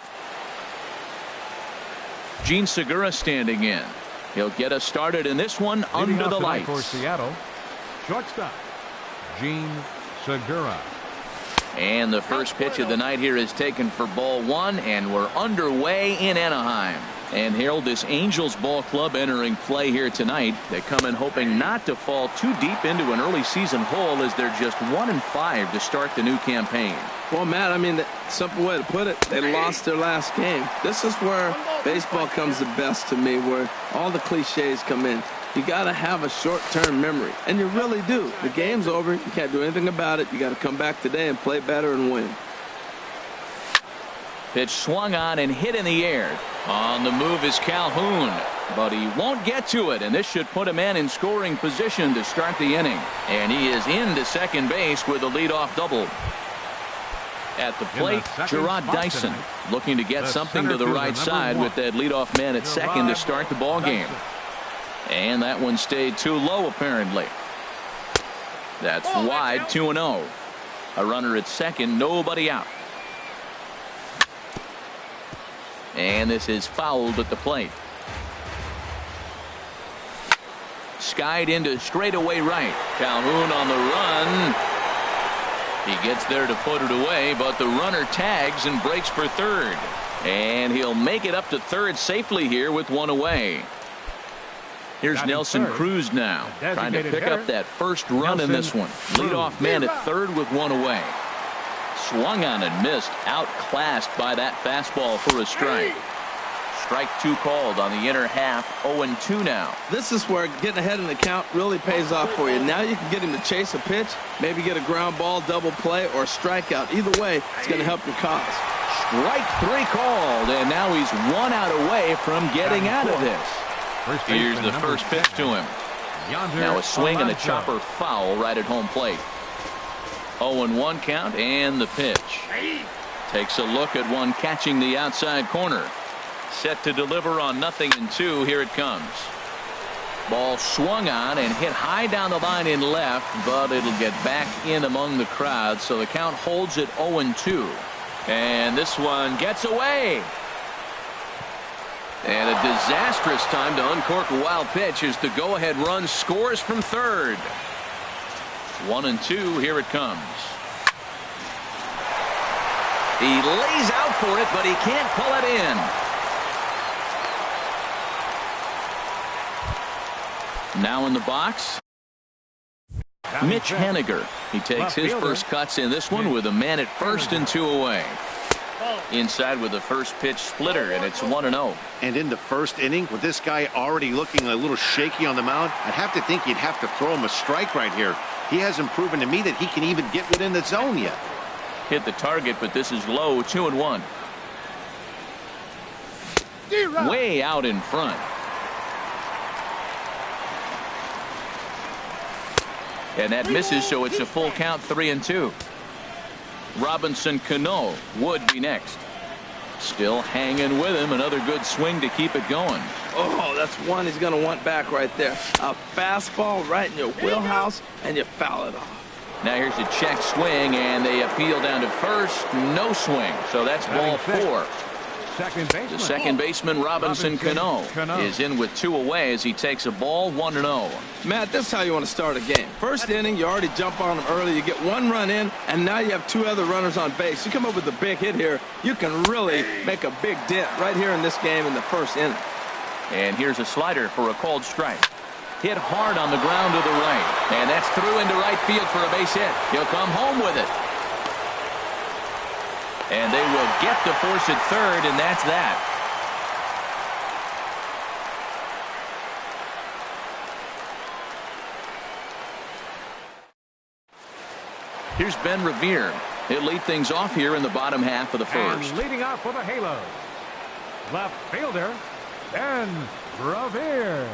Gene Segura standing in. He'll get us started in this one under the lights. For Seattle, shortstop Gene Segura. And the first pitch of the night here is taken for ball one, and we're underway in Anaheim. And Harold, this Angels ball club entering play here tonight. They come in hoping not to fall too deep into an early season hole, as they're just 1-5 to start the new campaign. Well, Matt, I mean, the simple way to put it, they lost their last game. This is where baseball comes the best to me, where all the cliches come in. You got to have a short-term memory, and you really do. The game's over. You can't do anything about it. You got to come back today and play better and win. Pitch swung on and hit in the air. On the move is Calhoun, but he won't get to it, and this should put a man in scoring position to start the inning. And he is into second base with a leadoff double. At the plate, Gerard Dyson looking to get something to the right side with that leadoff man at second to start the ball game. And that one stayed too low, apparently. That's wide, 2-0. A runner at second, nobody out. And this is fouled at the plate. Skied into straightaway right. Calhoun on the run. He gets there to put it away, but the runner tags and breaks for third. And he'll make it up to third safely here with one away. Here's Nelson Cruz now, trying to pick up that first run in this one. Leadoff man at third with one away. Swung on and missed, outclassed by that fastball for a strike. Strike two called on the inner half, 0-2 now. This is where getting ahead in the count really pays off for you. Now you can get him to chase a pitch, maybe get a ground ball, double play, or a strikeout. Either way, it's going to help your cause. Strike three called, and now he's 1 out away from getting out of this. Here's the first pitch to him. Now a swing and a chopper foul right at home plate. 0-1 count, and the pitch. Takes a look at one catching the outside corner. Set to deliver on 0-2. Here it comes. Ball swung on and hit high down the line in left, but it'll get back in among the crowd, so the count holds at 0-2. And this one gets away. And a disastrous time to uncork a wild pitch as the go-ahead run scores from third. 1-2. Here it comes. He lays out for it, but he can't pull it in. Now in the box, Mitch Haniger. He takes his first cuts in this one with a man at first and 2 away. Inside with the first pitch splitter, and it's 1-0. And in the first inning, with this guy already looking a little shaky on the mound, I'd have to think you'd have to throw him a strike right here. He hasn't proven to me that he can even get within the zone yet. Hit the target, but this is low, 2-1. Way out in front. And that misses, so it's a full count, 3-2. Robinson Cano would be next. Still hanging with him. Another good swing to keep it going. Oh, that's one he's going to want back right there. A fastball right in your wheelhouse, and you foul it off. Now here's a check swing, and they appeal down to first. No swing, so that's ball 4. The second baseman, Robinson Cano, is in with 2 away as he takes a ball, 1-0. Matt, this is how you want to start a game. First inning, you already jump on them early. You get 1 run in, and now you have 2 other runners on base. You come up with a big hit here, you can really make a big dent right here in this game in the first inning. And here's a slider for a called strike. Hit hard on the ground to the right, and that's through into right field for a base hit. He'll come home with it. And they will get the force at third, and that's that. Here's Ben Revere. He'll lead things off here in the bottom half of the first. And leading off for the Halos, left fielder, Ben Revere.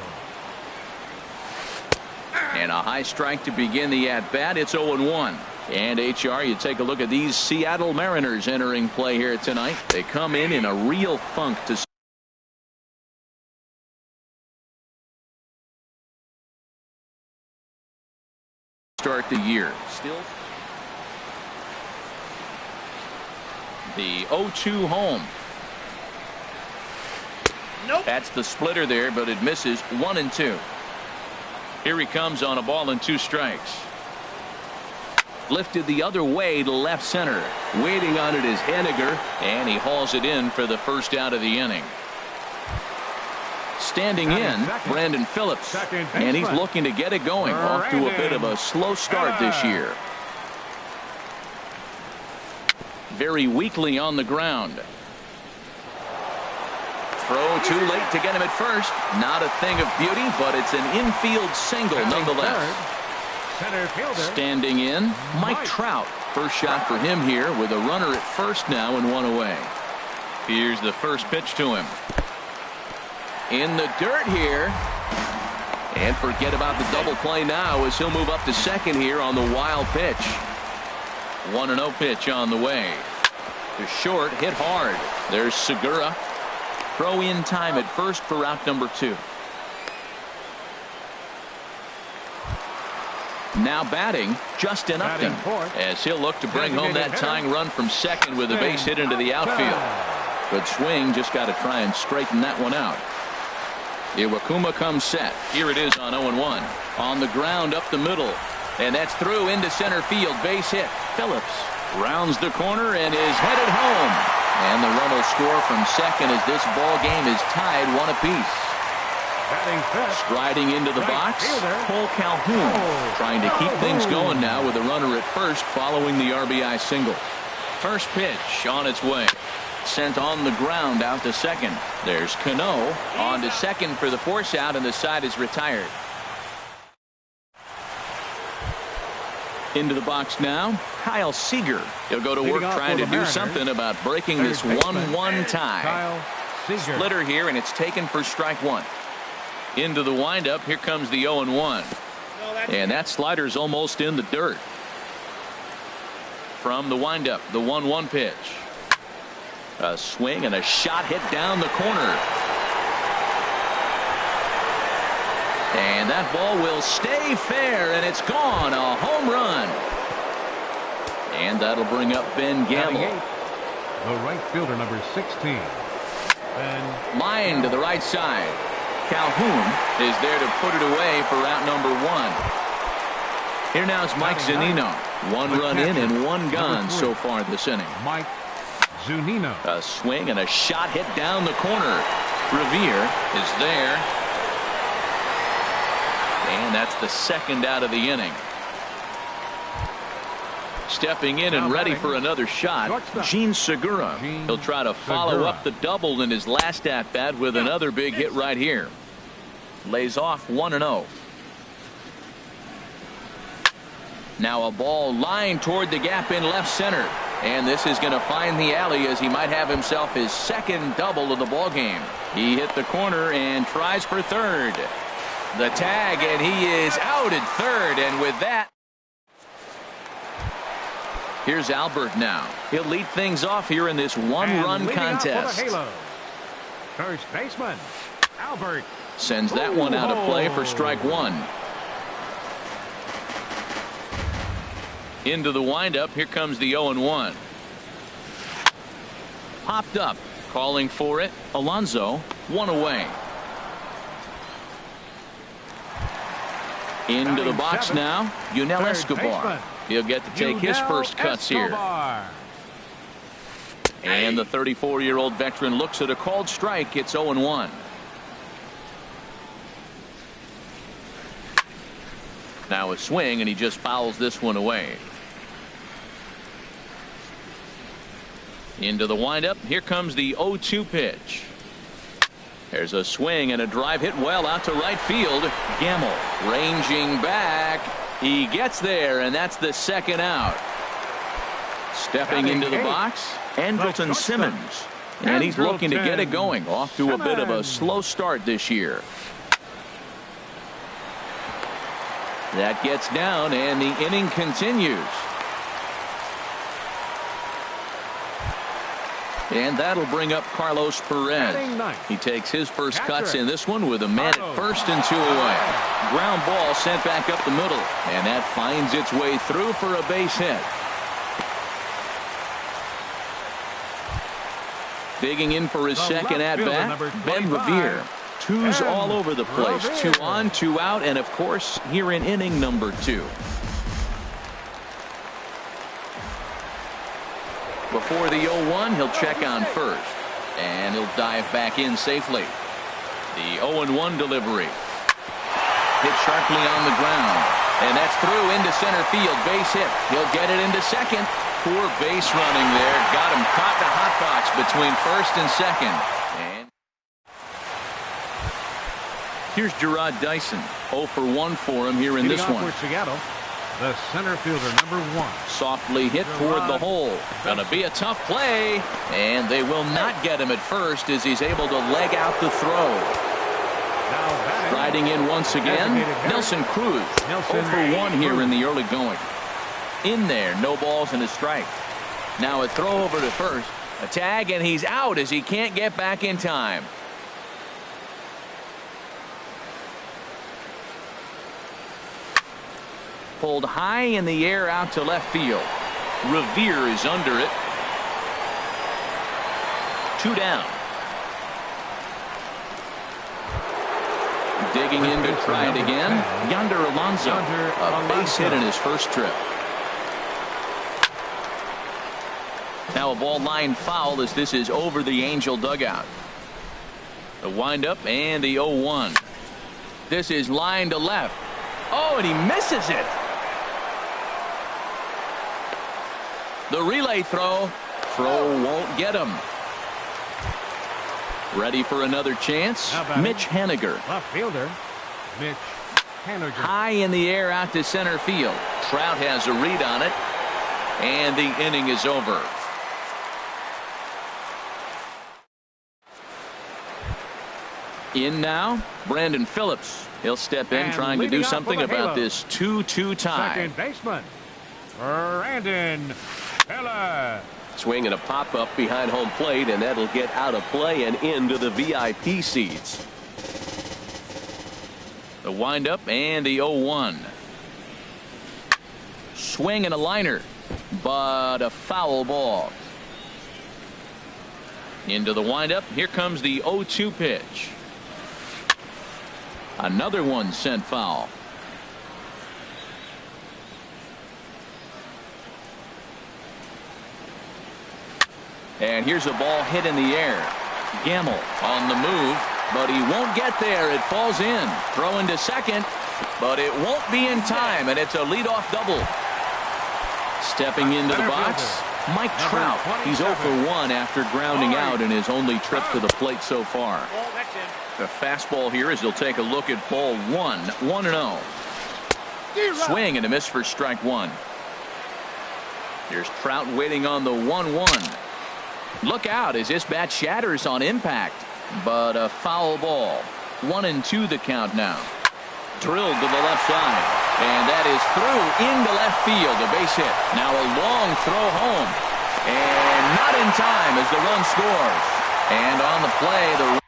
And a high strike to begin the at-bat. It's 0-1. And HR, you take a look at these Seattle Mariners entering play here tonight. They come in a real funk to start the year. Still the 0-2 home. Nope. That's the splitter there, but it misses. 1-2. Here he comes on a ball and 2 strikes. Lifted the other way to left center. Waiting on it is Henniger, and he hauls it in for the first out of the inning. Standing in, Brandon Phillips, and he's looking to get it going. Off to a bit of a slow start this year. Very weakly on the ground. Throw too late to get him at first. Not a thing of beauty, but it's an infield single nonetheless. Standing in, Mike Trout. First shot for him here with a runner at first now and 1 away. Here's the first pitch to him. In the dirt here. And forget about the double play now as he'll move up to second here on the wild pitch. 1-0 pitch on the way. The short hit hard. There's Segura. Throw in time at first for out number 2. Now batting, Justin Upton, as he'll look to bring home that tying run from second with a base hit into the outfield. Good swing, just got to try and straighten that one out. Iwakuma comes set. Here it is on 0-1. On the ground up the middle, and that's through into center field. Base hit. Phillips rounds the corner and is headed home. And the run will score from second as this ball game is tied 1 apiece. Striding into the box, Cole Calhoun, trying to keep things going now with a runner at first following the RBI single. First pitch on its way. Sent on the ground out to second. There's Cano on to second for the force out, and the side is retired. Into the box now, Kyle Seager. He'll go to work trying to do something about breaking this 1-1 tie. Splitter here, and it's taken for strike 1. Into the windup, here comes the 0-1. And that slider's almost in the dirt. From the windup, the 1-1 pitch. A swing and a shot hit down the corner. And that ball will stay fair, and it's gone. A home run. And that'll bring up Ben Gamble. The right fielder, number 16. Line to the right side. Calhoun is there to put it away for out number 1. Here now is Mike Zunino. 1 run in and 1 gone so far this inning. Mike Zunino. A swing and a shot hit down the corner. Revere is there. And that's the second out of the inning. Stepping in and ready for another shot, Gene Segura. He'll try to follow up the double in his last at-bat with another big hit right here. Lays off 1-0. Now a ball lined toward the gap in left center. And this is going to find the alley as he might have himself his second double of the ball game. He hit the corner and tries for third. The tag, and he is out at third, and with that, here's Albert now. He'll lead things off here in this 1-run contest. First baseman, Albert. Sends that one out of play for strike 1. Into the windup, here comes the 0-1. Popped up, calling for it. Alonso, 1 away. Into the box now, Yunel Escobar. He'll get to take his first cuts here. And the 34-year-old veteran looks at a called strike. It's 0-1. Now a swing, and he just fouls this one away. Into the windup. Here comes the 0-2 pitch. There's a swing and a drive hit well out to right field. Gamble ranging back. He gets there, and that's the second out. Stepping into the box, Andrelton Simmons. And he's looking to get it going. Off to a bit of a slow start this year. That gets down, and the inning continues. And that'll bring up Carlos Perez. He takes his first cuts in this one with a man at first and 2 away. Ground ball sent back up the middle, and that finds its way through for a base hit. Digging in for his second at-bat, Ben Revere. Twos all over the place. 2 on, 2 out, and of course here in inning number 2. Before the 0-1, he'll check on first, and he'll dive back in safely. The 0-1 delivery. Hit sharply on the ground, and that's through into center field. Base hit. He'll get it into second. Poor base running there. Got him caught in a hot box between first and second. And here's Gerard Dyson. 0 for 1 for him here in this one. The center fielder, number 1. Softly hit toward the hole. Gonna be a tough play. And they will not get him at first as he's able to leg out the throw. Riding in once again, Nelson Cruz. 0 for 1 here in the early going. In there, no balls and a strike. Now a throw over to first. A tag, and he's out as he can't get back in time. Pulled high in the air out to left field. Revere is under it. 2 down. Digging in to try it again. Yonder Alonso. A base hit in his first trip. Now a ball line foul as this is over the Angel dugout. The windup and the 0-1. This is line to left. Oh, and he misses it. The relay throw. Throw won't get him. Ready for another chance. Mitch Haniger. Left fielder, Mitch Haniger. High in the air out to center field. Trout has a read on it. And the inning is over. In now, Brandon Phillips. He'll step in trying to do something about this 2-2 tie. Second baseman, Brandon Phillips. Swing and a pop-up behind home plate, and that'll get out of play and into the VIP seats. The windup and the 0-1. Swing and a liner, but a foul ball. Into the windup. Here comes the 0-2 pitch. Another one sent foul. And here's a ball hit in the air. Gamble on the move, but he won't get there. It falls in. Throw into second, but it won't be in time, and it's a leadoff double. Stepping into the box, Mike Trout. He's 0 for 1 after grounding out in his only trip to the plate so far. The fastball here as he'll take a look at ball 1. 1-0. Swing and a miss for strike 1. Here's Trout waiting on the 1-1. Look out as this bat shatters on impact, but a foul ball. 1-2 the count now. Drilled to the left side, and that is through into left field. A base hit. Now a long throw home, and not in time as the run scores. And on the play, the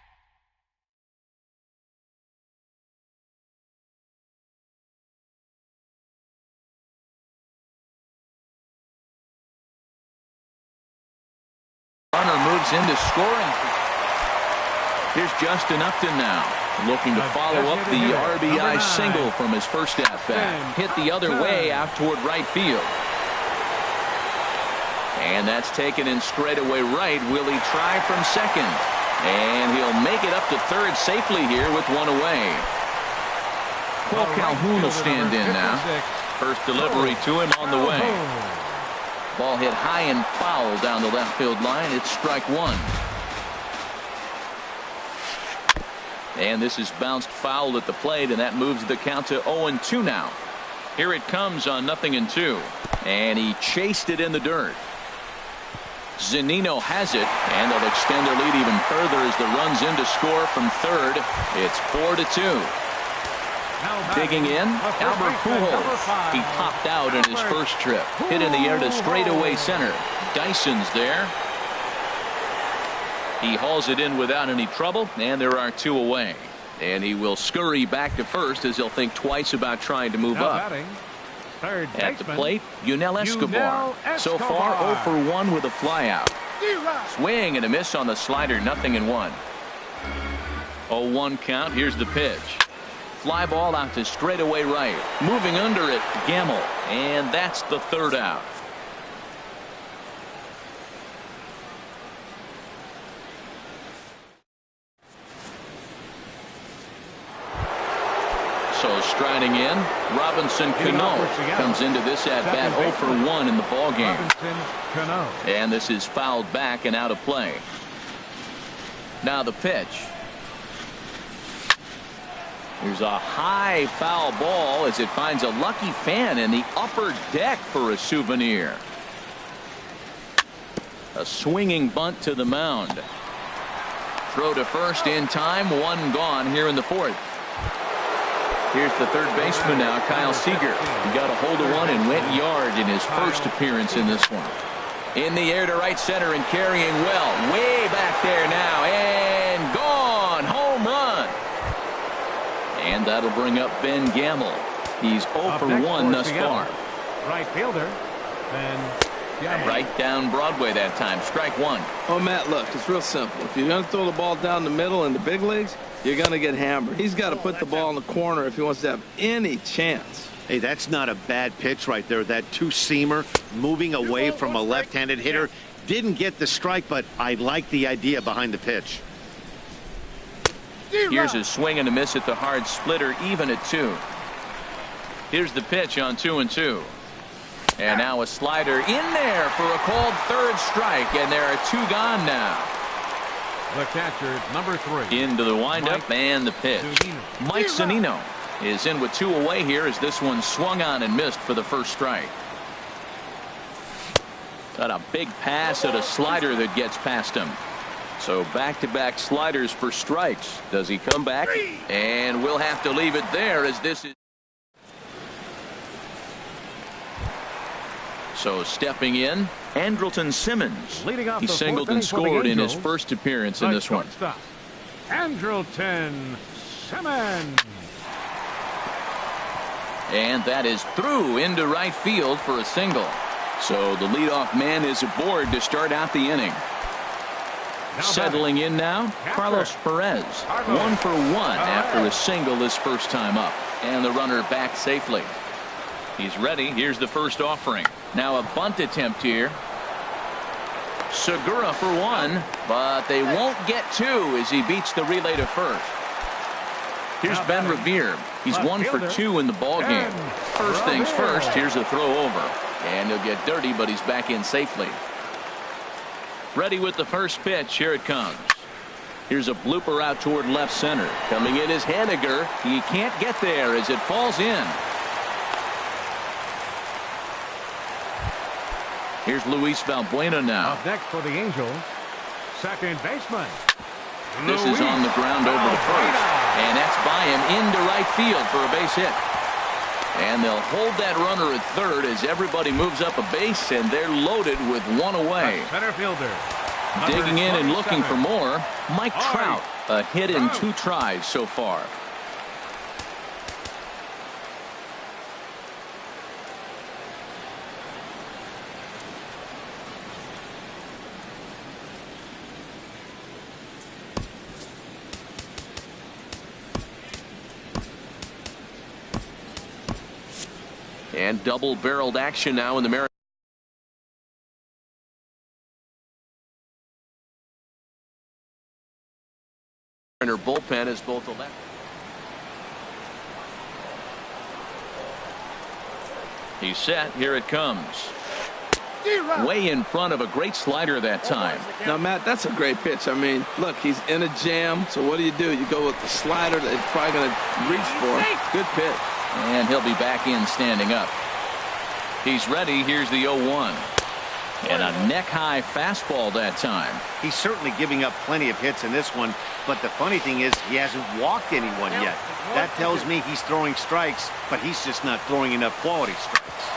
runner moves into scoring. Here's Justin Upton now, looking to follow up the RBI single from his first at-bat. Hit the other way out toward right field. And that's taken in straightaway right. Will he try from second? And he'll make it up to third safely here with 1 away. Paul Calhoun will stand in now. First delivery to him on the way. Ball hit high and foul down the left field line. It's strike 1. And this is bounced foul at the plate, and that moves the count to 0-2 now. Here it comes on 0-2. And he chased it in the dirt. Zunino has it, and they'll extend their lead even further as the runs in to score from third. It's 4-2. Digging in, Albert Pujols. He popped out in his first trip. Hit in the air to straightaway center. Dyson's there. He hauls it in without any trouble, and there are 2 away. And he will scurry back to first as he'll think twice about trying to move Now up. batting, third At the baseman, plate, Yunel Escobar. So far, 0 for 1 with a flyout. Swing and a miss on the slider, 0-1. 0-1 count. Here's the pitch. Fly ball out to straightaway right. Moving under it, Gamble. And that's the 3rd out. So striding in, Robinson Cano comes into this at bat 0 for 1 in the ball game. And this is fouled back and out of play. Now the pitch. Here's a high foul ball as it finds a lucky fan in the upper deck for a souvenir. A swinging bunt to the mound. Throw to first in time, 1 gone here in the 4th. Here's the third baseman now, Kyle Seager. He got a hold of one and went yard in his first appearance in this one. In the air to right center and carrying well. Way back there now and gone. Home run. And that'll bring up Ben Gamble. He's 0 for 1 thus far. Right fielder. Right down Broadway that time. Strike 1. Oh, Matt, look, it's real simple. If you're going to throw the ball down the middle in the big leagues, you're going to get hammered. He's got to put the ball in the corner if he wants to have any chance. Hey, that's not a bad pitch right there. That 2-seamer moving away from a left-handed hitter. Didn't get the strike, but I like the idea behind the pitch. Here's a swing and a miss at the hard splitter, even at 2. Here's the pitch on 2-2. And now a slider in there for a called 3rd strike, and there are 2 gone now. The catcher, number 3. Into the windup and the pitch. Mike Zunino is in with 2 away here as this one swung on and missed for the 1st strike. Got a big pass at a slider that gets past him. So back-to-back sliders for strikes. Does he come back? And we'll have to leave it there as this is. So stepping in, Andrelton Simmons. He singled and scored in his first appearance in this one. Andrelton Simmons. And that is through into right field for a single. So the leadoff man is aboard to start out the inning. Settling in now, Carlos Perez. 1 for 1 after a single his first time up. And the runner back safely. He's ready. Here's the first offering. Now a bunt attempt here. Segura for 1, but they won't get 2 as he beats the relay to first. Here's Ben Revere. He's 1 for 2 in the ball game. First things first, here's a throw over. And he'll get dirty, but he's back in safely. Ready with the first pitch. Here it comes. Here's a blooper out toward left center. Coming in is Haniger. He can't get there as it falls in. Here's Luis Valbuena now. Up next for the Angels, second baseman. This is on the ground over to first. And that's by him into right field for a base hit. And they'll hold that runner at third as everybody moves up a base, and they're loaded with 1 away. Center fielder. Digging in and looking for more, Mike Trout. A hit in 2 tries so far. And double-barreled action now in the Mariner bullpen is both the left. He's set. Here it comes. Way in front of a great slider that time. Now, Matt, that's a great pitch. I mean, look, he's in a jam. So what do? You go with the slider that he's probably going to reach for. Good pitch. And he'll be back in standing up. He's ready. Here's the 0-1. And a neck-high fastball that time. He's certainly giving up plenty of hits in this one, but the funny thing is he hasn't walked anyone yet. That tells me he's throwing strikes, but he's just not throwing enough quality strikes.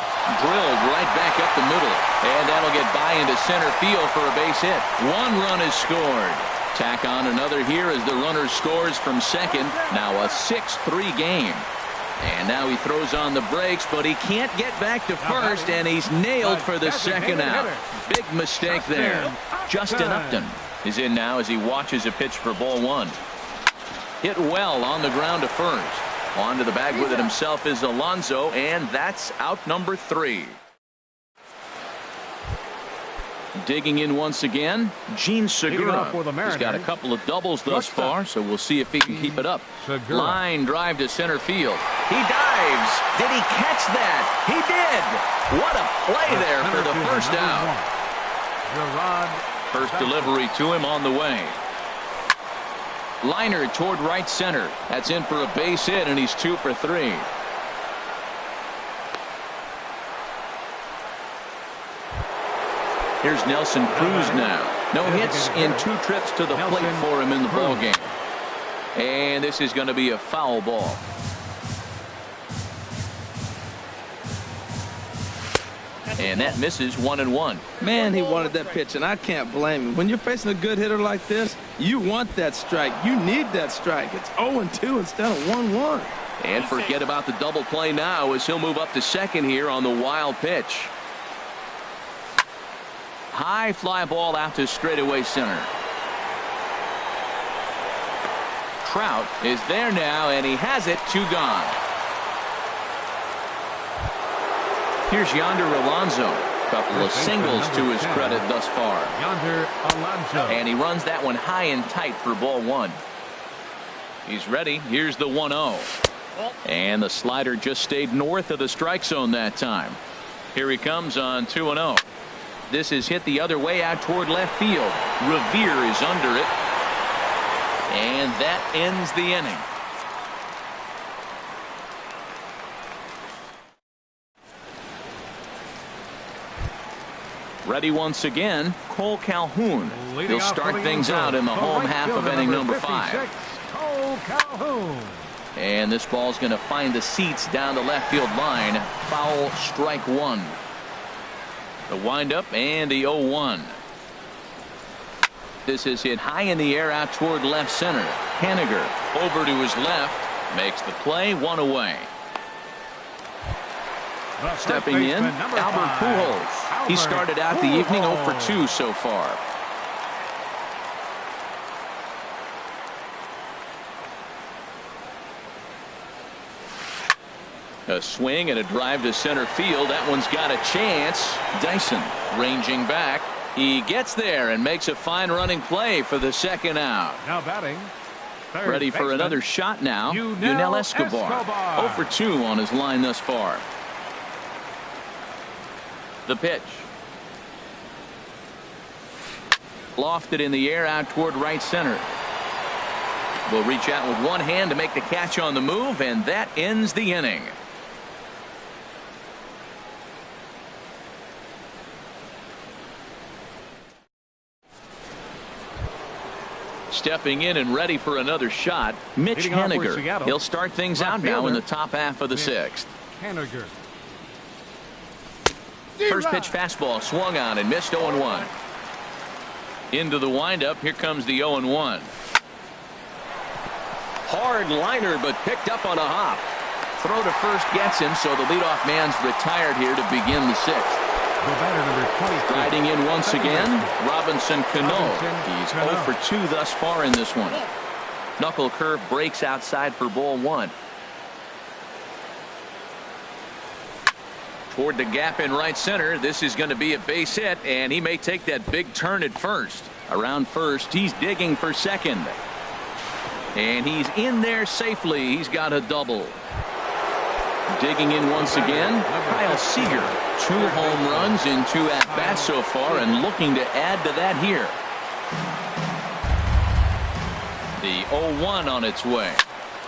Drilled right back up the middle. And that'll get by into center field for a base hit. 1 run is scored. Tack on another here as the runner scores from second. Now a 6-3 game. And now he throws on the brakes, but he can't get back to first, and he's nailed for the second out. Big mistake there. Justin Upton is in now as he watches a pitch for ball 1. Hit well on the ground to first. On to the bag with it himself is Alonso, and that's out number 3. Digging in once again, Gene Segura. He's got a couple of doubles thus far, so we'll see if he can keep it up. Line drive to center field. He dives. Did he catch that? He did. What a play there for the first out. First delivery to him on the way. Liner toward right center. That's in for a base hit, and he's 2 for 3. Here's Nelson Cruz now. No hits in 2 trips to the plate for him in the ball game. And this is going to be a foul ball. And that misses 1-1. Man, he wanted that pitch, and I can't blame him. When you're facing a good hitter like this, you want that strike. You need that strike. It's 0-2 instead of 1-1. And forget about the double play now as he'll move up to second here on the wild pitch. High fly ball out to straightaway center. Trout is there now, and he has it. 2 gone. Here's Yonder Alonso. Couple of singles to his credit thus far. Yonder Alonso. And he runs that one high and tight for ball 1. He's ready. Here's the 1-0. And the slider just stayed north of the strike zone that time. Here he comes on 2-0. This is hit the other way out toward left field. Revere is under it. And that ends the inning. Ready once again, Cole Calhoun. He'll start things out in the home half of inning number 5. Cole Calhoun. And this ball's going to find the seats down the left field line. Foul, strike 1. The windup and the 0-1. This is hit high in the air out toward left center. Haniger over to his left. Makes the play. 1 away. Stepping in, Albert Pujols. He started out the evening 0 for 2 so far. A swing and a drive to center field. That one's got a chance. Dyson ranging back. He gets there and makes a fine running play for the second out. Now batting. Ready for another shot now. Yunel Escobar. 0 for 2 on his line thus far. The pitch. Lofted in the air out toward right center. Will reach out with one hand to make the catch on the move, and that ends the inning. Stepping in and ready for another shot, Mitch Haniger. He'll start things out now in the top half of the 6th. Haniger. First pitch fastball swung on and missed. 0-1. Into the windup. Here comes the 0-1. Hard liner, but picked up on a hop. Throw to first gets him, so the leadoff man's retired here to begin the 6th. Riding in once again, Robinson Cano. He's 0 for 2 thus far in this one. Knuckle curve breaks outside for ball 1. Toward the gap in right center. This is going to be a base hit, and he may take that big turn at first. Around first, he's digging for second. And he's in there safely. He's got a double. Digging in once again, Kyle Seager. 2 home runs in 2 at-bats so far, and looking to add to that here. The 0-1 on its way.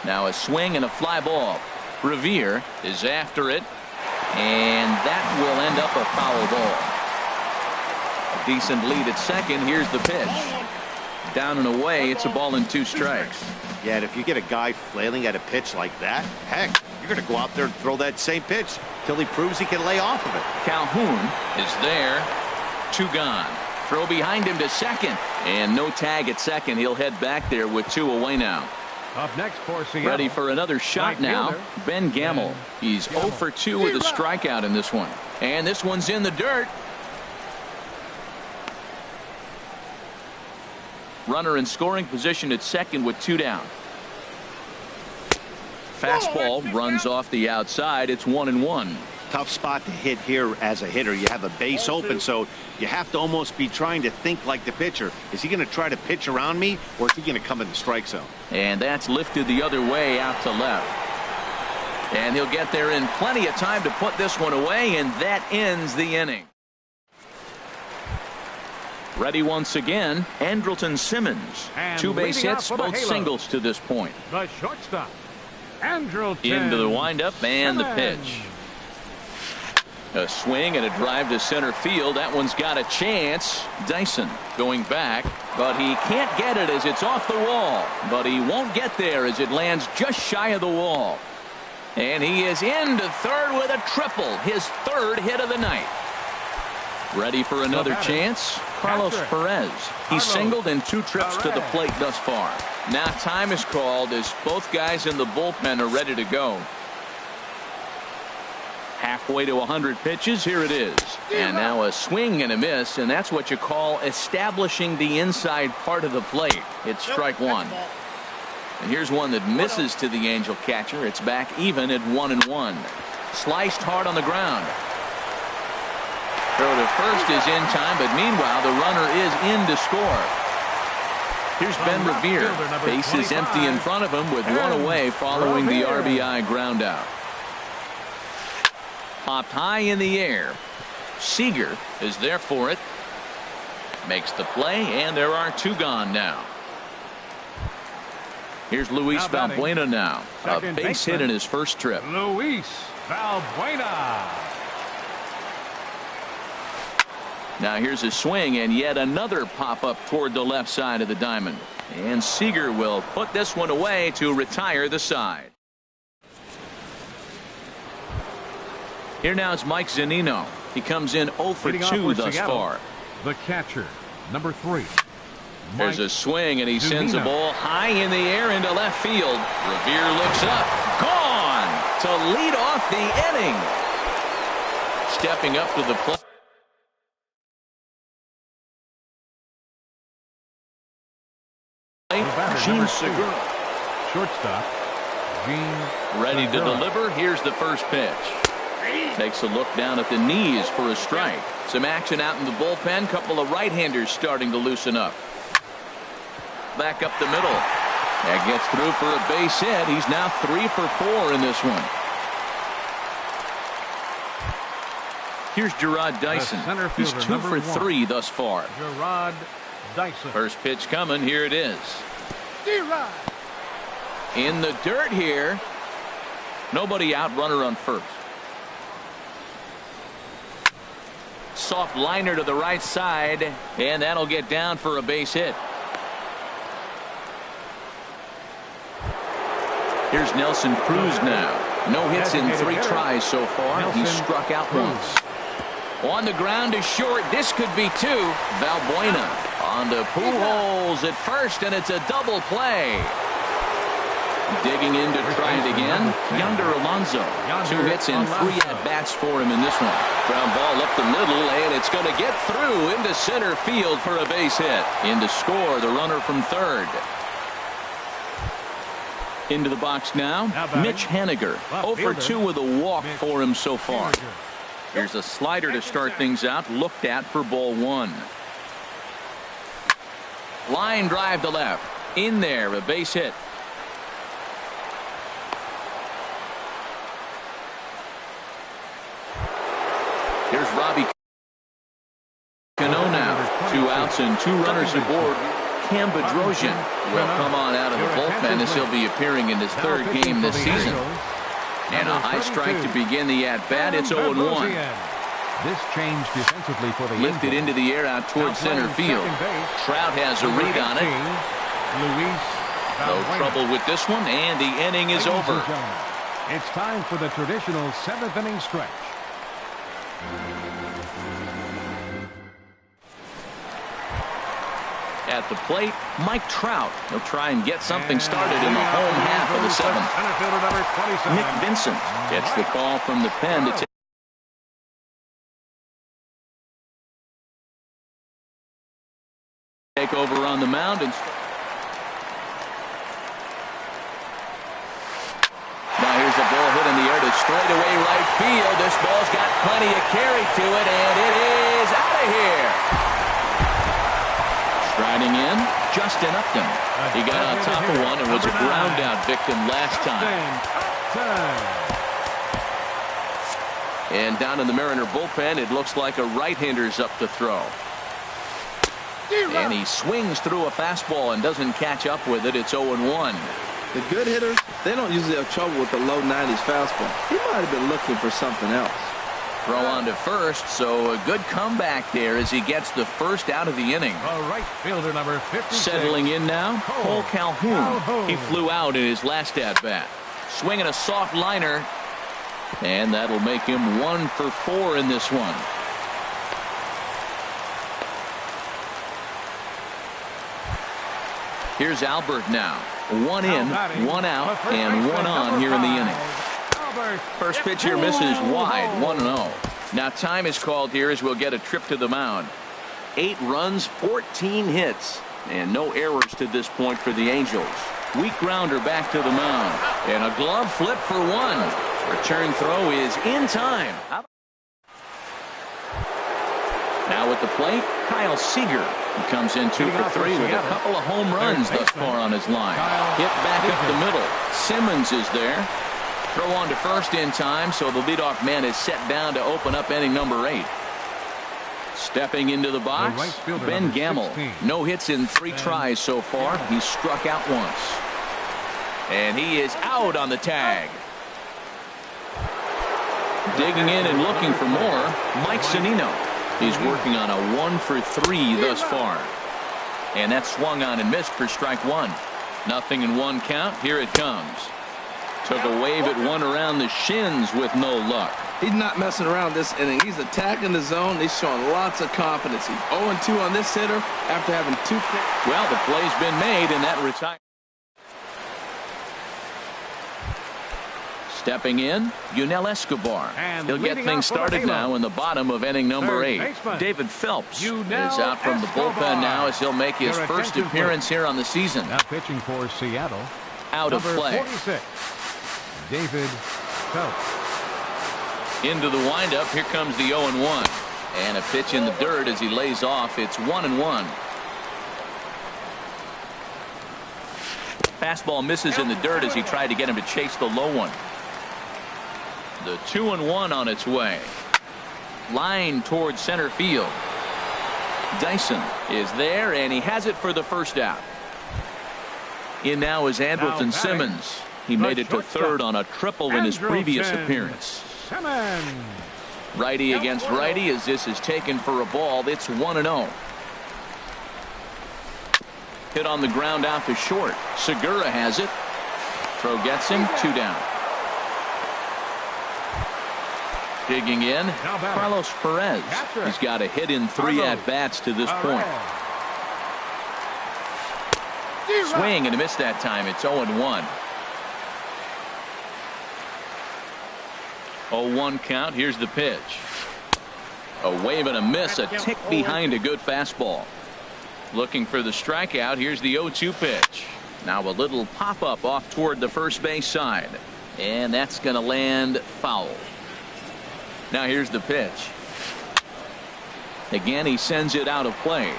Now a swing and a fly ball. Revere is after it, and that will end up a foul ball. A decent lead at second. Here's the pitch. Down and away. It's a ball and 2 strikes. Yeah, and if you get a guy flailing at a pitch like that, heck, You're going to go out there and throw that same pitch till he proves he can lay off of it. Calhoun is there. 2 gone. Throw behind him to second. And no tag at second. He'll head back there with 2 away now. Up next for Seattle. Ready for another shot now. Ben Gamel. He's 0 for 2 with a strikeout in this one. And this one's in the dirt. Runner in scoring position at second with 2 down. Fastball runs off the outside. It's 1-1. Tough spot to hit here as a hitter. You have a base open, so you have to almost be trying to think like the pitcher. Is he going to try to pitch around me, or is he going to come in the strike zone? And that's lifted the other way out to left. And he'll get there in plenty of time to put this one away, and that ends the inning. Ready once again, Andrelton Simmons. And 2 base hits, both Halo. singles to this point. The shortstop, Andrelton Into the windup and the Simmons. pitch. A swing and a drive to center field. That one's got a chance. Dyson going back, but he can't get it as it's off the wall. But he won't get there as it lands just shy of the wall. And he is into third with a triple. His 3rd hit of the night. Ready for another chance. Carlos Perez. He's singled in 2 trips to the plate thus far. Now time is called as both guys in the bullpen are ready to go. Halfway to 100 pitches. Here it is. And now a swing and a miss, and that's what you call establishing the inside part of the plate. It's strike 1. And here's one that misses to the Angel catcher. It's back even at 1-1. Sliced hard on the ground. Throw to first is in time, but meanwhile the runner is in to score. Here's Ben Revere. Base is empty in front of him with 1 away following the RBI ground out. Popped high in the air. Seager is there for it. Makes the play, and there are 2 gone now. Here's Luis Valbuena now. A base hit in his first trip. Luis Valbuena. Now here's a swing and yet another pop up toward the left side of the diamond. And Seager will put this one away to retire the side. Here now is Mike Zunino. He comes in 0 for 2 thus far. The catcher, number 3. There's a swing and he sends a ball high in the air into left field. Revere looks up. Gone to lead off the inning. Stepping up to the plate. Gene Segura. Shortstop, Gene Ready to Segura. deliver. Here's the first pitch. Takes a look down at the knees for a strike. Some action out in the bullpen. Couple of right-handers starting to loosen up. Back up the middle. That gets through for a base hit. He's now 3 for 4 in this one. Here's Gerard Dyson. He's 2 for 3 thus far. Gerard Dyson. First pitch coming. Here it is. In the dirt here. Nobody out. Runner on first. Soft liner to the right side, and that'll get down for a base hit. Here's Nelson Cruz now. No hits in 3 tries so far. He's struck out once. On the ground is short. This could be 2. Valbuena on to Pujols at first, and it's a double play. Digging in to try it again. Yonder Alonso. 2 hits and 3 at-bats for him in this one. Ground ball up the middle, and it's going to get through into center field for a base hit. In to score the runner from third. Into the box now, Mitch Haniger. 0 for 2 with a walk for him so far. Here's a slider to start things out. Looked at for ball 1. Line drive to left. In there, a base hit. Here's Robbie Cano now. 2 outs and 2 runners aboard. Cam Bedrosian will come on out of the bullpen as he'll be appearing in his 3rd game this season. And a high strike to begin the at-bat. It's 0-1. This change defensively for the Lifted into the air out towards center field. Trout has a read on it. No trouble with this one, and the inning is over. It's time for the traditional 7th inning stretch. At the plate, Mike Trout. He'll try and get something started in the home half of the 7th. Nick Vincent gets the call from the pen to take over on the mound. And now here's a ball hit in the air to straightaway right field. This ball's got plenty of carry to it, and it is out of here. Striding in, Justin Upton. He got on top of one and was a ground out victim last time. And down in the Mariner bullpen, it looks like a right-hander's up to throw. And he swings through a fastball and doesn't catch up with it. It's 0-1. The good hitters, they don't usually have trouble with the low 90s fastball. He might have been looking for something else. Throw on to first, so a good comeback there as he gets the first out of the inning. Right fielder number 56. Settling in now, Cole Calhoun. He flew out in his last at-bat. Swinging a soft liner, and that'll make him 1 for 4 in this one. Here's Albert now. 1 in, 1 out, and 1 on here in the inning. First pitch here misses wide, 1-0. Now time is called here as we'll get a trip to the mound. 8 runs, 14 hits, and no errors to this point for the Angels. Weak grounder back to the mound, and a glove flip for 1. Return throw is in time. Now at the plate, Kyle Seager. He comes in 2 for 3 with a couple of home runs thus far on his line. Hit back up the middle. Simmons is there. Throw on to first in time, so the leadoff man is set down to open up inning number 8. Stepping into the box, Ben Gamel. No hits in 3 tries so far. He's struck out once. And he is out on the tag. Digging in and looking for more, Mike Zunino. He's working on a 1 for 3 thus far. And that swung on and missed for strike 1. Nothing in 1 count. Here it comes. Took a wave at 1 around the shins with no luck. He's not messing around this inning. He's attacking the zone. He's showing lots of confidence. He's 0-2 on this hitter after having 2. Well, the play's been made, and that retires. Stepping in, Yunel Escobar. He'll get things started now in the bottom of inning number 8. David Phelps is out from the bullpen now as he'll make his first appearance here on the season. Now pitching for Seattle. Out of play. 46, David Phelps. Into the windup. Here comes the 0-1. And a pitch in the dirt as he lays off. It's 1-1. Fastball misses in the dirt as he tried to get him to chase the low one. The 2-1 on its way. Line towards center field. Dyson is there, and he has it for the first out. In now is Andrelton Simmons. He made it to third on a triple in his previous appearance. Righty against righty as this is taken for a ball. It's 1-0. Hit on the ground out to short. Segura has it. Throw gets him. 2 down. Digging in, Carlos Perez. He's got a hit in 3 at-bats to this point. Swing and a miss that time. It's 0-1. 0-1 count. Here's the pitch. A wave and a miss. A tick behind a good fastball. Looking for the strikeout. Here's the 0-2 pitch. Now a little pop-up off toward the first base side. And that's going to land foul. Now here's the pitch. Again, he sends it out of play.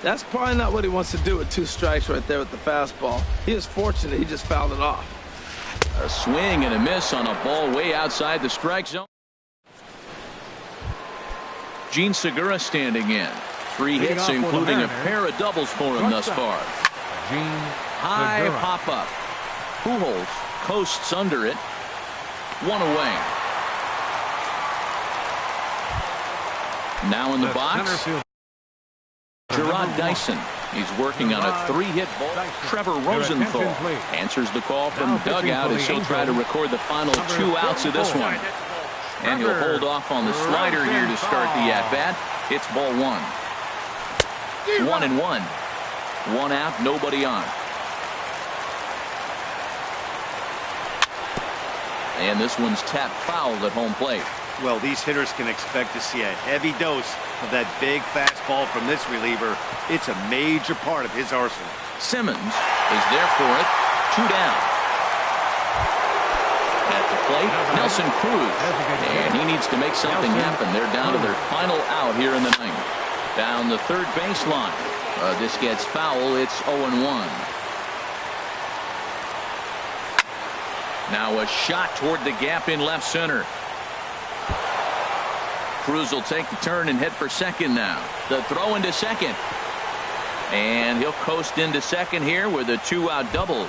That's probably not what he wants to do with 2 strikes right there with the fastball. He is fortunate he just fouled it off. A swing and a miss on a ball way outside the strike zone. Gene Segura standing in. 3 hits, including a pair of doubles for him thus far. High pop-up. Pujols coasts under it. 1 away. Now in the box, Gerard Dyson. He's working on a 3-hit ball. Trevor Rosenthal answers the call from the dugout as he'll try to record the final 2 outs of this one. And he'll hold off on the slider here to start the at-bat. It's ball 1. 1-1. 1 out, nobody on. And this one's tapped foul at home plate. Well, these hitters can expect to see a heavy dose of that big fastball from this reliever. It's a major part of his arsenal. Simmons is there for it. 2 down. At the plate, Nelson Cruz. And he needs to make something happen. They're down to their final out here in the 9th. Down the third baseline. This gets foul. It's 0-1. Now a shot toward the gap in left center. Cruz will take the turn and head for second now. The throw into second. And he'll coast into second here with a 2-out double.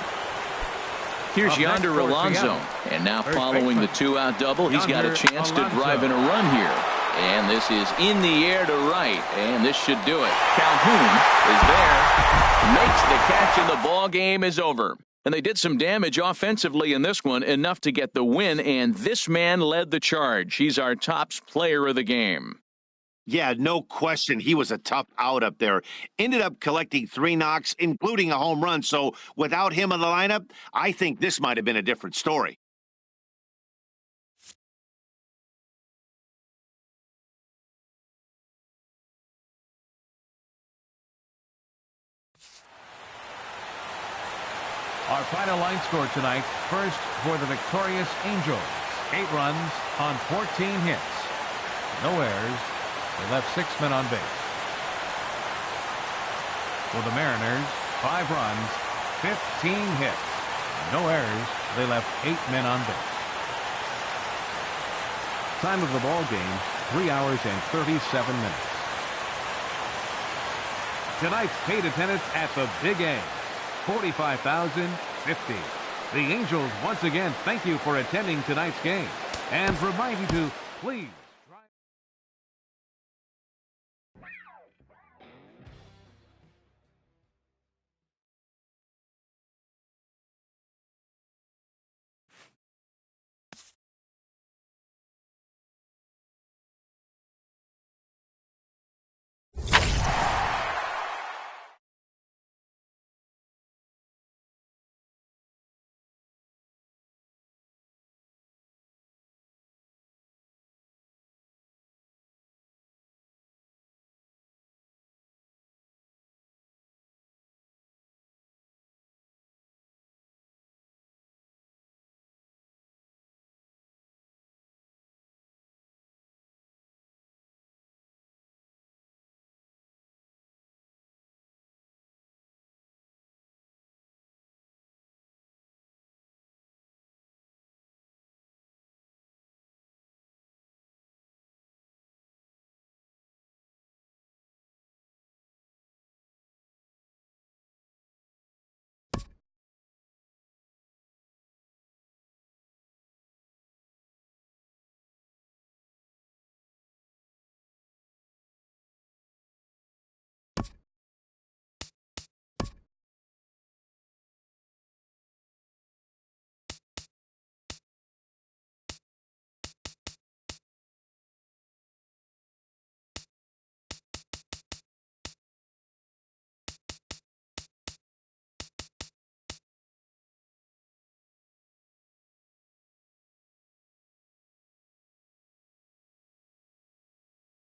Here's Yonder Alonso. And now following the 2-out double, he's got a chance to drive in a run here. And this is in the air to right. And this should do it. Calhoun is there. Makes the catch and the ball game is over. And they did some damage offensively in this one, enough to get the win, and this man led the charge. He's our top player of the game. Yeah, no question. He was a tough out up there. Ended up collecting 3 knocks, including a home run. So without him in the lineup, I think this might have been a different story. Our final line score tonight. First for the victorious Angels. 8 runs on 14 hits. No errors. They left 6 men on base. For the Mariners, 5 runs, 15 hits. No errors. They left 8 men on base. Time of the ball game, 3 hours and 37 minutes. Tonight's paid attendance at the Big A. 45,050. The Angels once again thank you for attending tonight's game and remind you to please